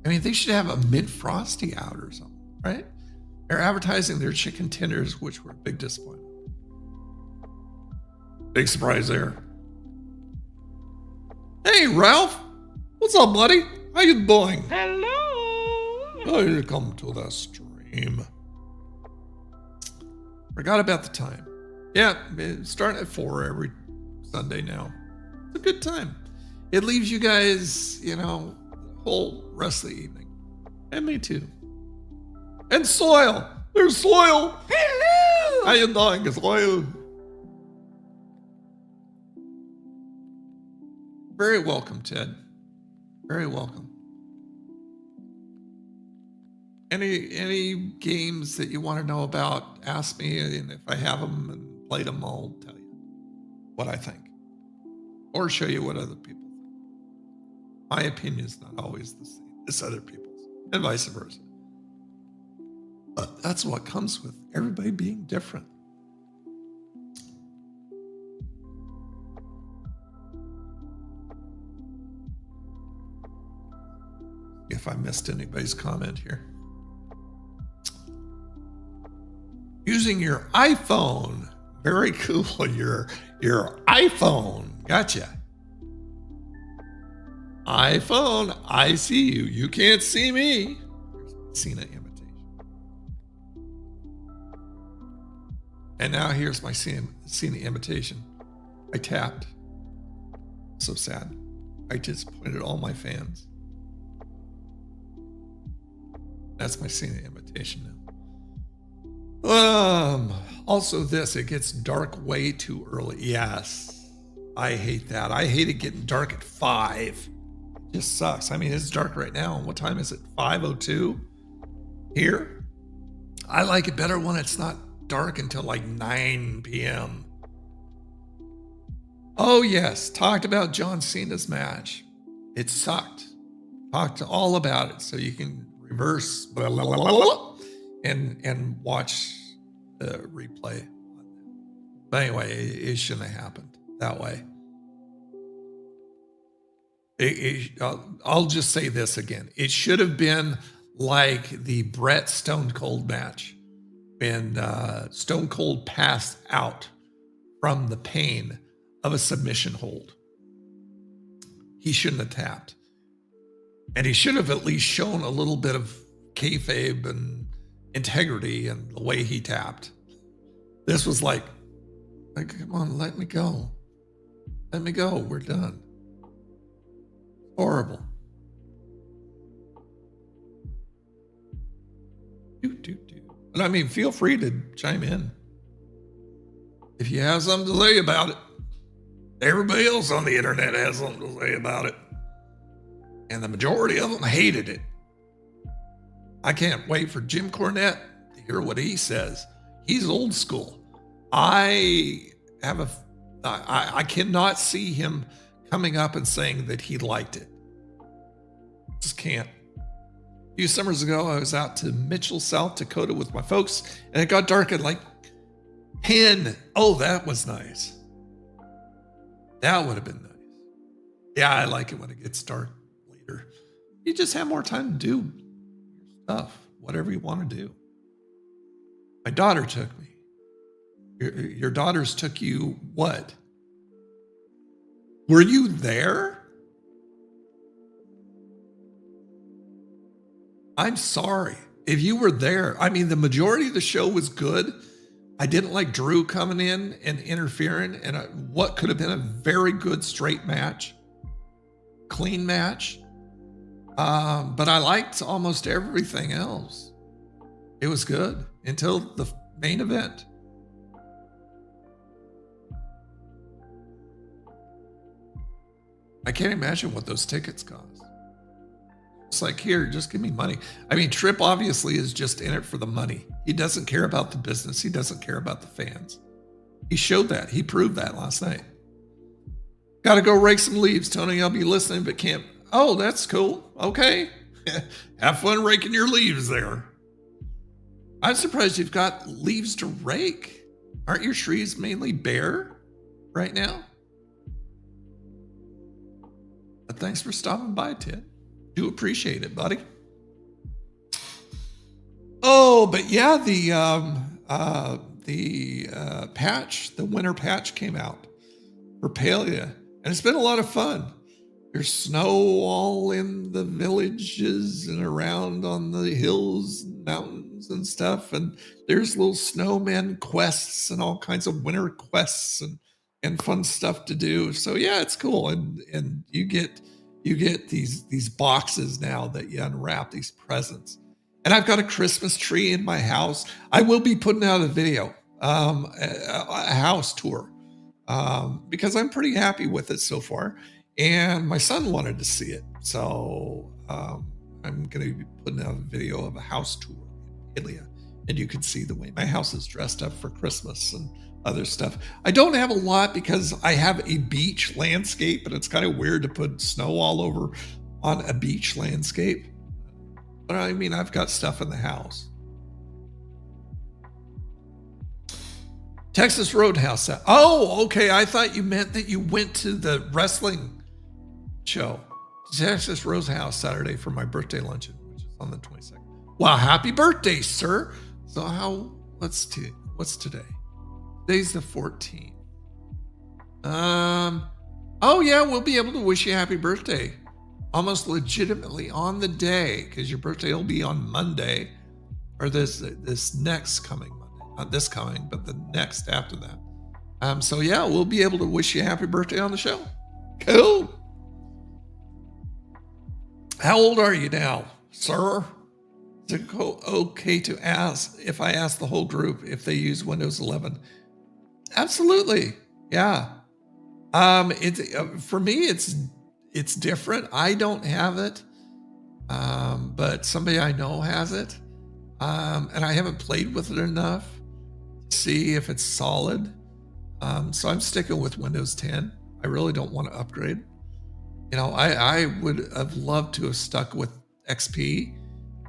I mean, they should have a mid-Frosty out or something, right? They're advertising their chicken tenders, which were a big disappointment. Big surprise there. Hey, Ralph. What's up, buddy? How you doing? Hello. Oh, you come to the stream. Forgot about the time. Yeah, it's starting at 4 every Sunday now. It's a good time. It leaves you guys, the whole rest of the evening. And me too. And Soil. There's Soil. Hello. How you doing, Soil? Very welcome, Ted. Very welcome. Any games that you want to know about, ask me, and if I have them and played them, I'll tell you what I think. Or show you what other people think. My opinion is not always the same as other people's, and vice versa. But that's what comes with everybody being different. If I missed anybody's comment here. Using your iPhone. Very cool. Your iPhone. Gotcha. iPhone. I see you. You can't see me. Cena imitation. And now here's my Cena imitation. I tapped. So sad. I just pointed at all my fans. That's my Cena imitation now. Also this, it gets dark way too early. Yes, I hate that. I hate it getting dark at 5. It just sucks. I mean, it's dark right now. What time is it? 5:02 here. I like it better when it's not dark until like 9 p.m. Oh yes, talked about John Cena's match. It sucked. Talked all about it, so you can reverse blah, blah, blah, blah, blah, and watch the replay. But anyway, it shouldn't have happened that way. I'll just say this again. It should have been like the Brett Stone Cold match when Stone Cold passed out from the pain of a submission hold. He shouldn't have tapped. And he should have at least shown a little bit of kayfabe and integrity in the way he tapped. This was like, come on, let me go. Let me go. We're done. Horrible. And I mean, feel free to chime in if you have something to say about it. Everybody else on the internet has something to say about it. And the majority of them hated it. I can't wait for Jim Cornette to hear what he says. He's old school. I cannot see him coming up and saying that he liked it. Just can't. A few summers ago, I was out to Mitchell, South Dakota with my folks, and it got dark at like 10. Oh, that was nice. That would have been nice. Yeah, I like it when it gets dark later. You just have more time to do stuff, whatever you want to do. My daughter took me. Your daughters took you what? Were you there? I'm sorry. If you were there, I mean, the majority of the show was good. I didn't like Drew coming in and interfering in what could have been a very good straight match, clean match. But I liked almost everything else. It was good until the main event. I can't imagine what those tickets cost. It's like, here, just give me money. I mean, Tripp obviously is just in it for the money. He doesn't care about the business. He doesn't care about the fans. He showed that. He proved that last night. Got to go rake some leaves, Tony. I'll be listening, but can't. Oh, that's cool. Okay. Have fun raking your leaves there. I'm surprised you've got leaves to rake. Aren't your trees mainly bare right now? But thanks for stopping by, Ted. Do appreciate it, buddy. Oh, but yeah, the patch, the winter patch came out for Palia, and it's been a lot of fun. There's snow all in the villages and around on the hills and mountains and stuff, and there's little snowman quests and all kinds of winter quests and fun stuff to do. So yeah, it's cool, and you get these boxes now that you unwrap, these presents. And I've got a Christmas tree in my house. I will be putting out a video, a house tour, because I'm pretty happy with it so far. And my son wanted to see it. So I'm going to be putting out a video of a house tour in Palia. And you can see the way my house is dressed up for Christmas and other stuff. I don't have a lot because I have a beach landscape, and it's kind of weird to put snow all over on a beach landscape. But I mean, I've got stuff in the house. Texas Roadhouse. Oh, okay. I thought you meant that you went to the wrestling show. Texas Roadhouse Saturday for my birthday luncheon, which is on the 22nd. Wow, happy birthday, sir. So what's today? Today's the 14th. Oh yeah, we'll be able to wish you happy birthday. Almost legitimately on the day, because your birthday will be on Monday, or this next coming Monday. Not this coming, but the next after that. So yeah, we'll be able to wish you happy birthday on the show. Cool. How old are you now, sir? Is it okay to ask if I ask the whole group if they use Windows 11? Absolutely. Yeah. For me, it's different. I don't have it. But somebody I know has it. And I haven't played with it enough see if it's solid. So I'm sticking with Windows 10. I really don't want to upgrade. You know, I would have loved to have stuck with XP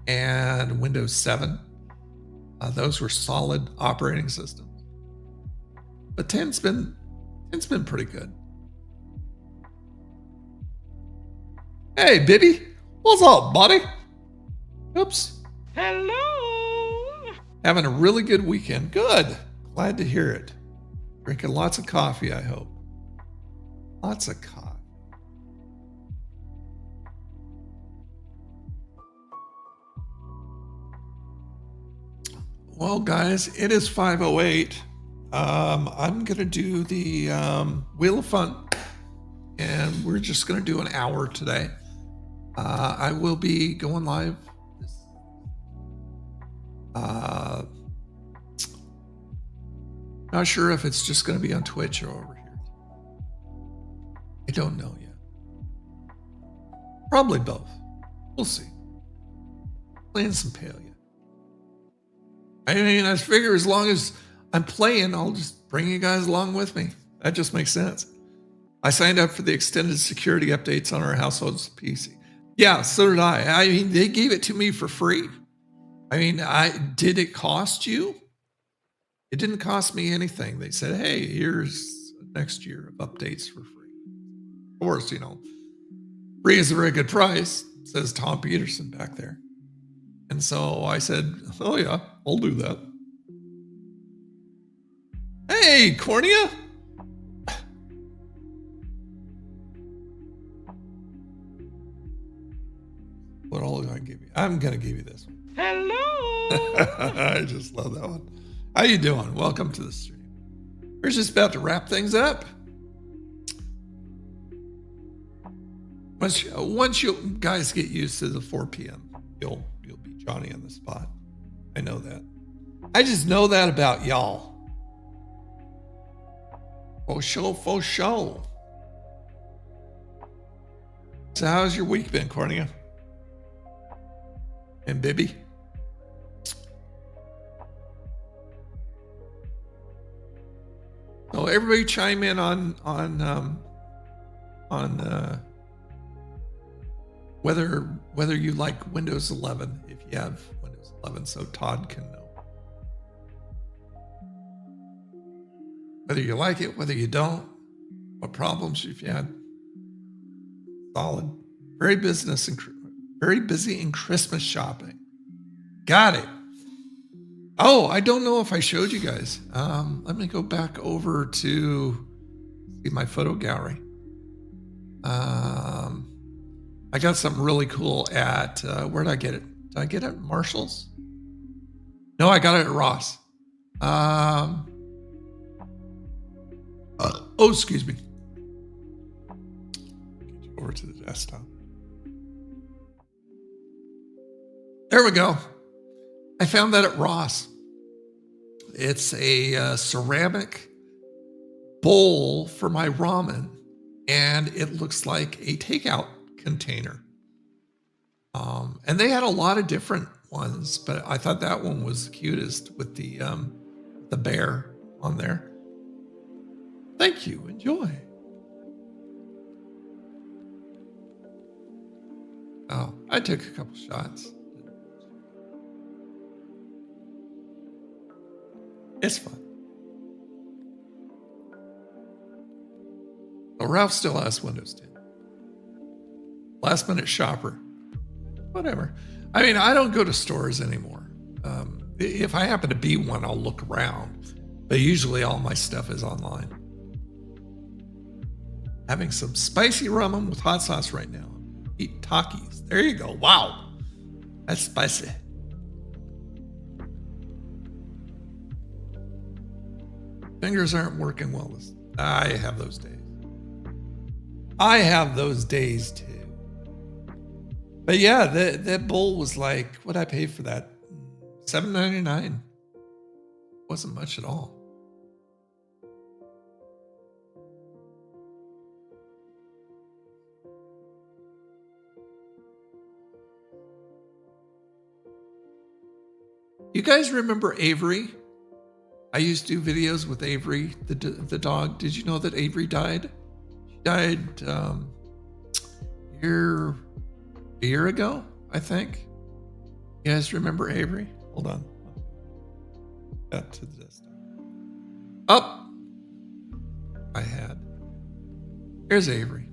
and Windows 7. Those were solid operating systems. But 10's been pretty good. Hey, Bibby, what's up, buddy? Oops. Hello. Having a really good weekend. Good. Glad to hear it. Drinking lots of coffee, I hope. Lots of coffee. Well, guys, it is 5:08. I'm going to do the Wheel of Fun, and we're just going to do an hour today. I will be going live. Not sure if it's just going to be on Twitch or over here. I don't know yet. Probably both. We'll see. Playing some Paleo. I mean, I figure as long as I'm playing, I'll just bring you guys along with me. That just makes sense. I signed up for the extended security updates on our household's PC. Yeah, so did I. I mean, they gave it to me for free. I mean, did it cost you? It didn't cost me anything. They said, hey, here's next year of updates for free. Of course, you know, free is a very good price, says Tom Peterson back there. And so I said, oh yeah, I'll do that. Hey, Cornea. What all am I give you? I'm going to give you this one. Hello. I just love that one. How you doing? Welcome to the stream. We're just about to wrap things up. Once you guys get used to the 4 p.m., you'll be Johnny on the spot. I know that. I just know that about y'all. For sure. So how's your week been, Cornea? And Bibby? So everybody chime in on whether you like Windows 11, if you have Windows 11, so Todd can know. Whether you like it, whether you don't, what problems you've had. Solid. Very busy in Christmas shopping. Got it. Oh, I don't know if I showed you guys. Let me go back over to see my photo gallery. I got something really cool at, where did I get it? Did I get it at Marshall's? No, I got it at Ross. Oh, excuse me. Get you over to the desktop. There we go. I found that at Ross. It's a ceramic bowl for my ramen, and it looks like a takeout container. And they had a lot of different ones, but I thought that one was the cutest with the bear on there. Thank you. Enjoy. Oh, I took a couple shots. It's fun. Well, Ralph still has Windows 10. Last minute shopper. Whatever. I mean, I don't go to stores anymore. If I happen to be one, I'll look around. But usually all my stuff is online. Having some spicy ramen with hot sauce right now. Eat Takis. There you go. Wow. That's spicy. Fingers aren't working well. I have those days. I have those days too. But yeah, that bowl was like, what'd I pay for that? $7.99. Wasn't much at all. You guys remember Avery? I used to do videos with Avery, the dog. Did you know that Avery died? She died a year ago, I think. You guys remember Avery? Hold on. Got to this. Up. I had. Here's Avery.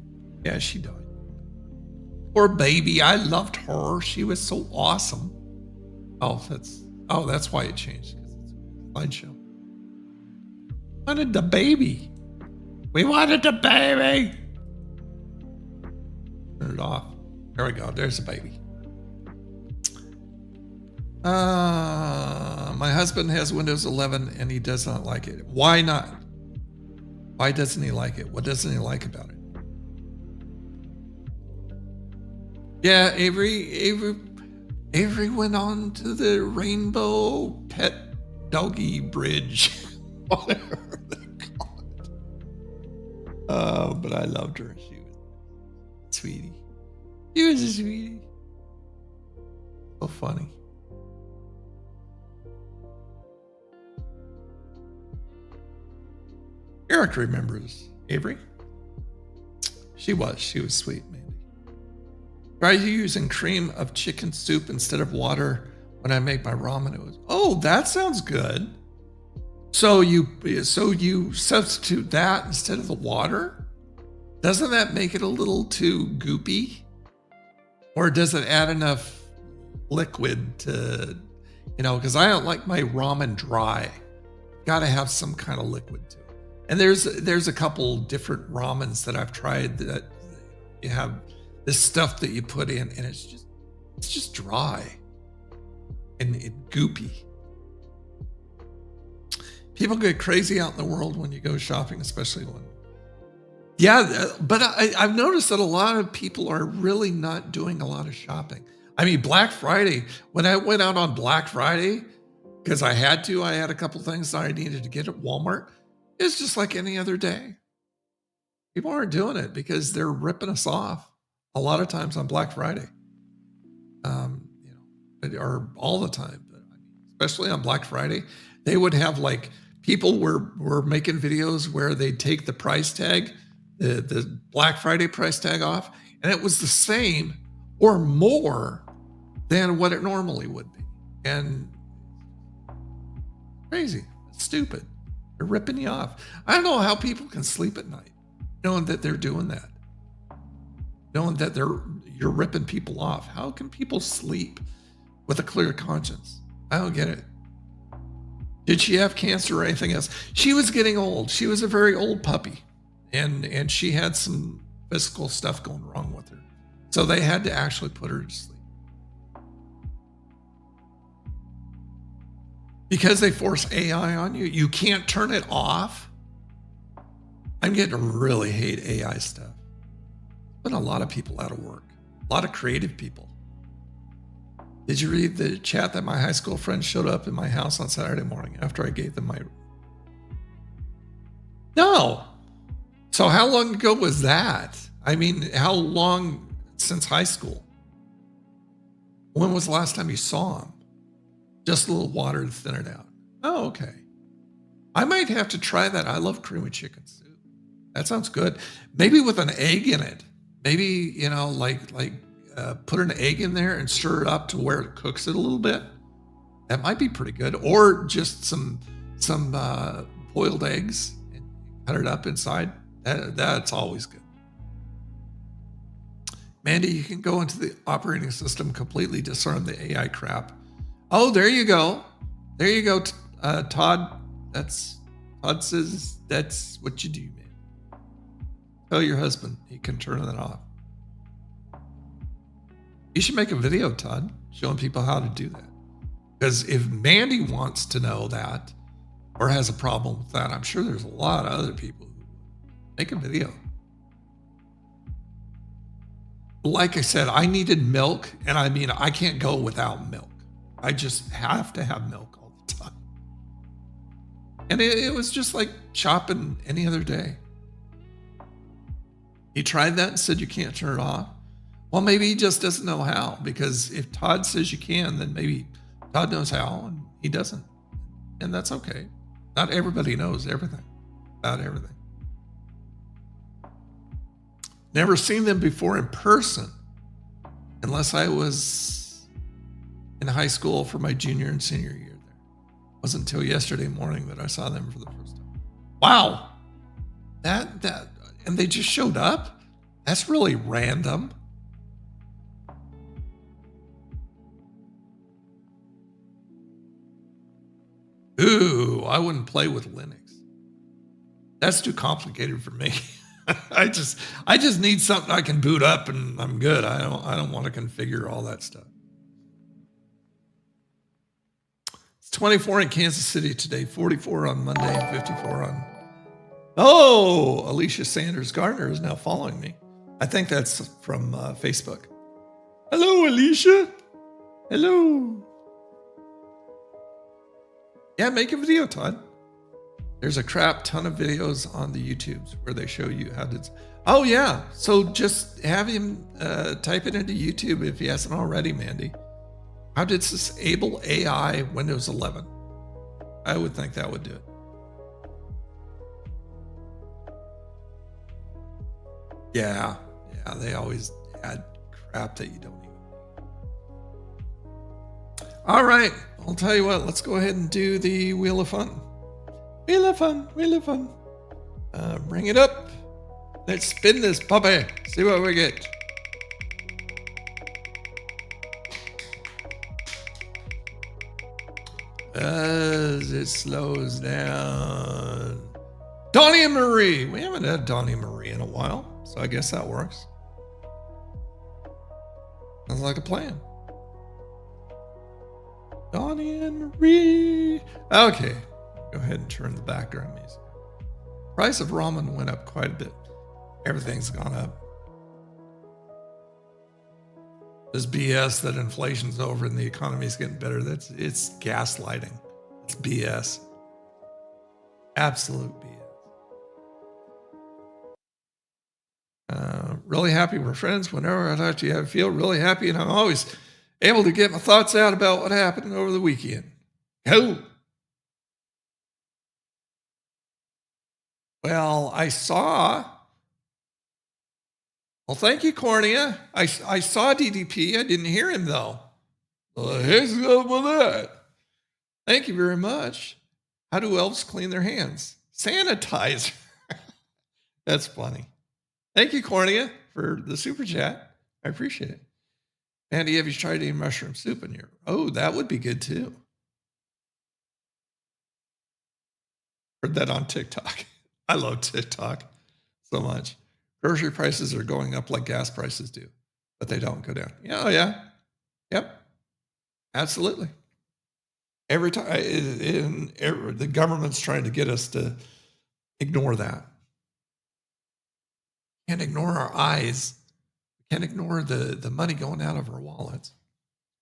Yeah, she died. Poor baby. I loved her. She was so awesome. Oh, that's why it changed. Because it's a slideshow. Wanted the baby. We wanted the baby. Turn it off. There we go. There's the baby. My husband has Windows 11 and he does not like it. Why not? Why doesn't he like it? What doesn't he like about it? Yeah, Avery went on to the Rainbow Pet Doggy Bridge. Whatever they call it. Oh, but I loved her. She was a sweetie. She was a sweetie. So funny. Eric remembers Avery. She was sweet, Mandy. Try using cream of chicken soup instead of water when I make my ramen noodles. Oh, that sounds good. So you substitute that instead of the water? Doesn't that make it a little too goopy? Or does it add enough liquid to, because I don't like my ramen dry. Got to have some kind of liquid to it. And there's a couple different ramens that I've tried that you have this stuff that you put in and it's just dry and goopy. People get crazy out in the world when you go shopping, especially when. Yeah, but I've noticed that a lot of people are really not doing a lot of shopping. I mean, Black Friday, when I went out on Black Friday, because I had a couple things that I needed to get at Walmart. It's just like any other day. People aren't doing it because they're ripping us off a lot of times on Black Friday. Or all the time, but especially on Black Friday, they would have like people were making videos where they take the price tag, the Black Friday price tag off, and it was the same or more than what it normally would be. And crazy, stupid. They're ripping you off. I don't know how people can sleep at night knowing that they're doing that. Knowing that you're ripping people off. How can people sleep with a clear conscience? I don't get it. Did she have cancer or anything else? She was getting old. She was a very old puppy. And she had some physical stuff going wrong with her. So they had to actually put her to sleep. Because they force AI on you, you can't turn it off. I'm getting to really hate AI stuff. But a lot of people out of work, a lot of creative people. Did you read the chat that my high school friends showed up in my house on Saturday morning after I gave them my... No. So how long ago was that? I mean, how long since high school? When was the last time you saw them? Just a little water to thin it out. Oh, okay. I might have to try that. I love creamy chicken soup. That sounds good. Maybe with an egg in it. Maybe, put an egg in there and stir it up to where it cooks it a little bit. That might be pretty good. Or just some boiled eggs and cut it up inside. That's always good. Mandy, you can go into the operating system, completely disarm the AI crap. Oh, there you go. There you go, Todd. Todd says that's what you do, man. Tell your husband he can turn that off. You should make a video, Todd, showing people how to do that. Because if Mandy wants to know that or has a problem with that, I'm sure there's a lot of other people who make a video. Like I said, I needed milk, and I mean, I can't go without milk. I just have to have milk all the time. And it was just like chopping any other day. He tried that and said you can't turn it off. Well, maybe he just doesn't know how, because if Todd says you can, then maybe Todd knows how and he doesn't. And that's okay. Not everybody knows everything about everything. Never seen them before in person, unless I was in high school for my junior and senior year there. It wasn't until yesterday morning that I saw them for the first time. Wow. That and they just showed up? That's really random. Ooh, I wouldn't play with Linux. That's too complicated for me. I just need something I can boot up and I'm good. I don't want to configure all that stuff. It's 24 in Kansas City today, 44 on Monday, and 54 on. Oh, Alicia Sanders Gardner is now following me. I think that's from Facebook. Hello, Alicia. Hello. Yeah, make a video, Todd. There's a crap ton of videos on the YouTubes where they show you how to. Oh, yeah. So just have him type it into YouTube if he hasn't already, Mandy. How to disable AI Windows 11. I would think that would do it. Yeah. Yeah, they always add crap that you don't need. All right. I'll tell you what. Let's go ahead and do the Wheel of Fun. Wheel of Fun, Wheel of Fun. Bring it up. Let's spin this puppy. See what we get. As it slows down. Donnie and Marie. We haven't had Donnie and Marie in a while, so I guess that works. Sounds like a plan. Donnie and Marie. Okay. Go ahead and turn the background music. Price of ramen went up quite a bit. Everything's gone up. This BS that inflation's over and the economy's getting better, it's gaslighting. It's BS. Absolute BS. Really happy we're friends. Whenever I talk to you, I feel really happy, and I'm always able to get my thoughts out about what happened over the weekend. Go. Well, thank you, Cornea. I saw DDP. I didn't hear him, though. Well, here's up with that. Thank you very much. How do elves clean their hands? Sanitizer. That's funny. Thank you, Cornea, for the super chat. I appreciate it. Andy, have you tried any mushroom soup in here? Oh, that would be good, too. Heard that on TikTok. I love TikTok so much. Grocery prices are going up like gas prices do, but they don't go down. Yeah, oh yeah. Yep. Absolutely. Every time the government's trying to get us to ignore that. Can't ignore our eyes. Can't ignore the money going out of our wallets.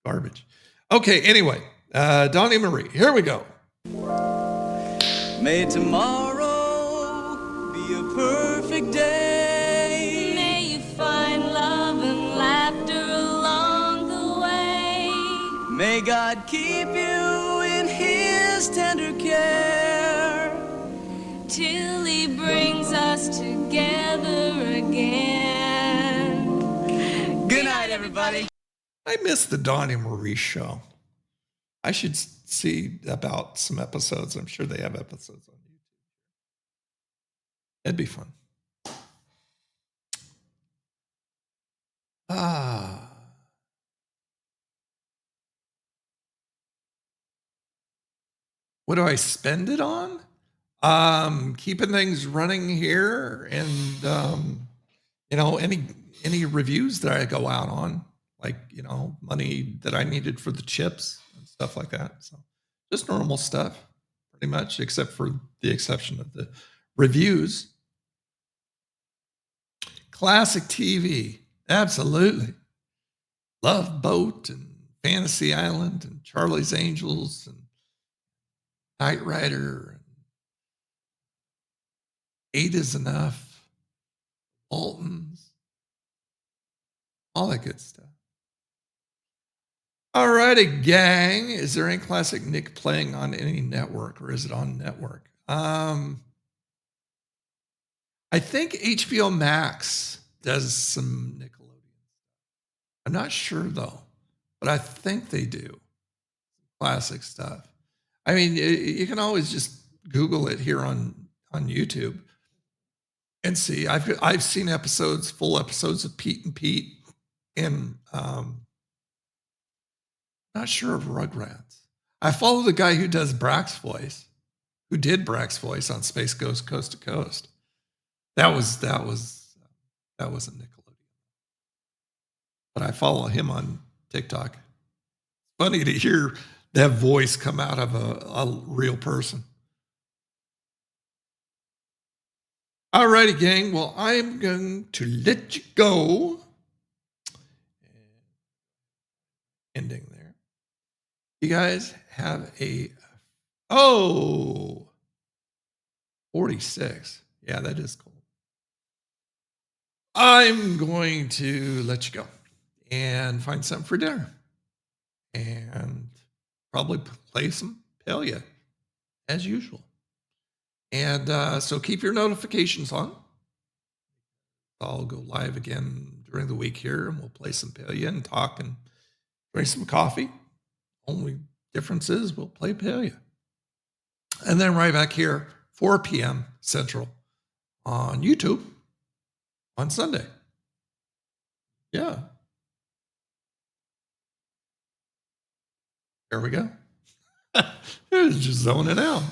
Garbage. Okay, anyway, Donnie Marie, here we go. May tomorrow be a perfect day. May you find love and laughter along the way. May God keep you in his tender care Till he brings us together again. Good night, everybody. I missed the Donnie Marie show. I should see about some episodes. I'm sure they have episodes on YouTube. It'd be fun. What do I spend it on? Keeping things running here, and any reviews that I go out on, like money that I needed for the chips and stuff like that. So just normal stuff, pretty much, except for the exception of the reviews. Classic TV, absolutely. Love Boat and Fantasy Island and Charlie's Angels and Knight Rider and 8 is Enough, Waltons, all that good stuff. All righty, gang. Is there any classic Nick playing on any network, or is it on network? I think HBO Max does some Nickelodeon. I'm not sure though, but I think they do classic stuff. I mean, you can always just Google it here on YouTube and see. I've seen episodes, full episodes of Pete and Pete, and not sure of Rugrats. I follow the guy who does Brack's voice, who did Brack's voice on Space Ghost Coast to Coast. That was a Nickelodeon. But I follow him on TikTok. Funny to hear that voice come out of a real person. All righty, gang. Well, I'm going to let you go. Ending there. You guys have a 46. Yeah, that is cool. I'm going to let you go and find something for dinner and probably play some Palia as usual. And so keep your notifications on. I'll go live again during the week here, and we'll play some Palia and talk and drink some coffee. Only difference is we'll play Palia. And then right back here, 4 p.m. Central on YouTube on Sunday. Yeah. There we go. Just zoning out.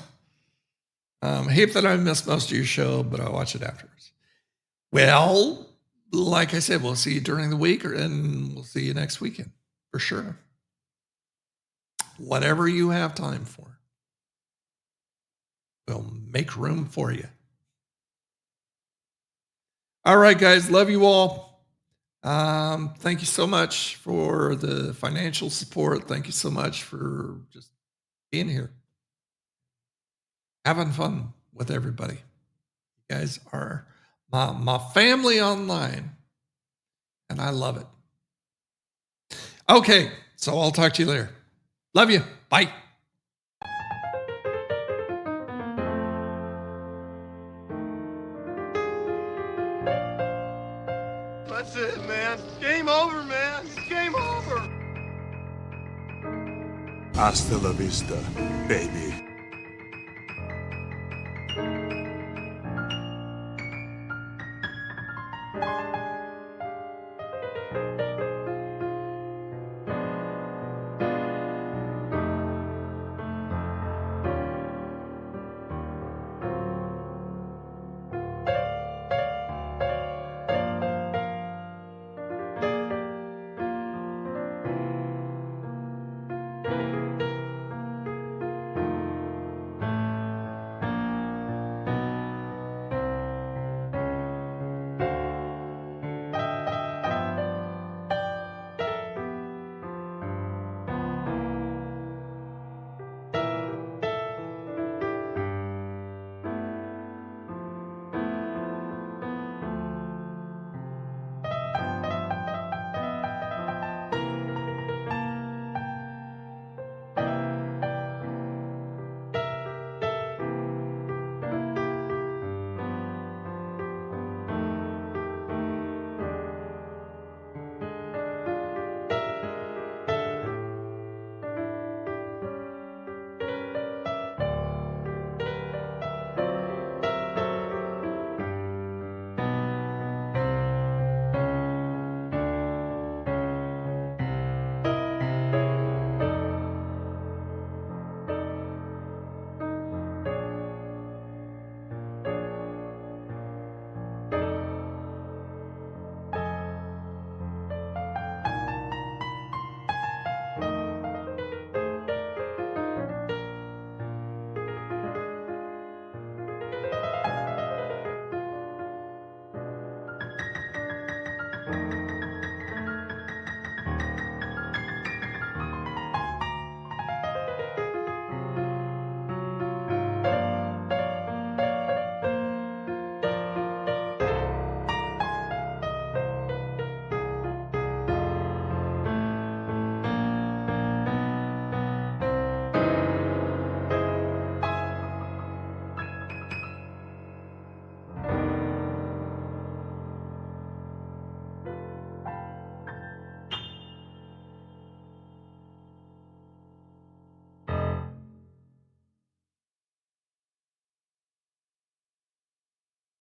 Hate that I missed most of your show, but I'll watch it afterwards. Well, like I said, we'll see you during the week, and we'll see you next weekend for sure. Whatever you have time for, we'll make room for you. All right, guys. Love you all. Thank you so much for the financial support. Thank you so much for just being here, having fun with everybody. You guys are my family online, and I love it. Okay, so I'll talk to you later. Love you. Bye. That's it, man. Game over, man. Game over. Hasta la vista, baby.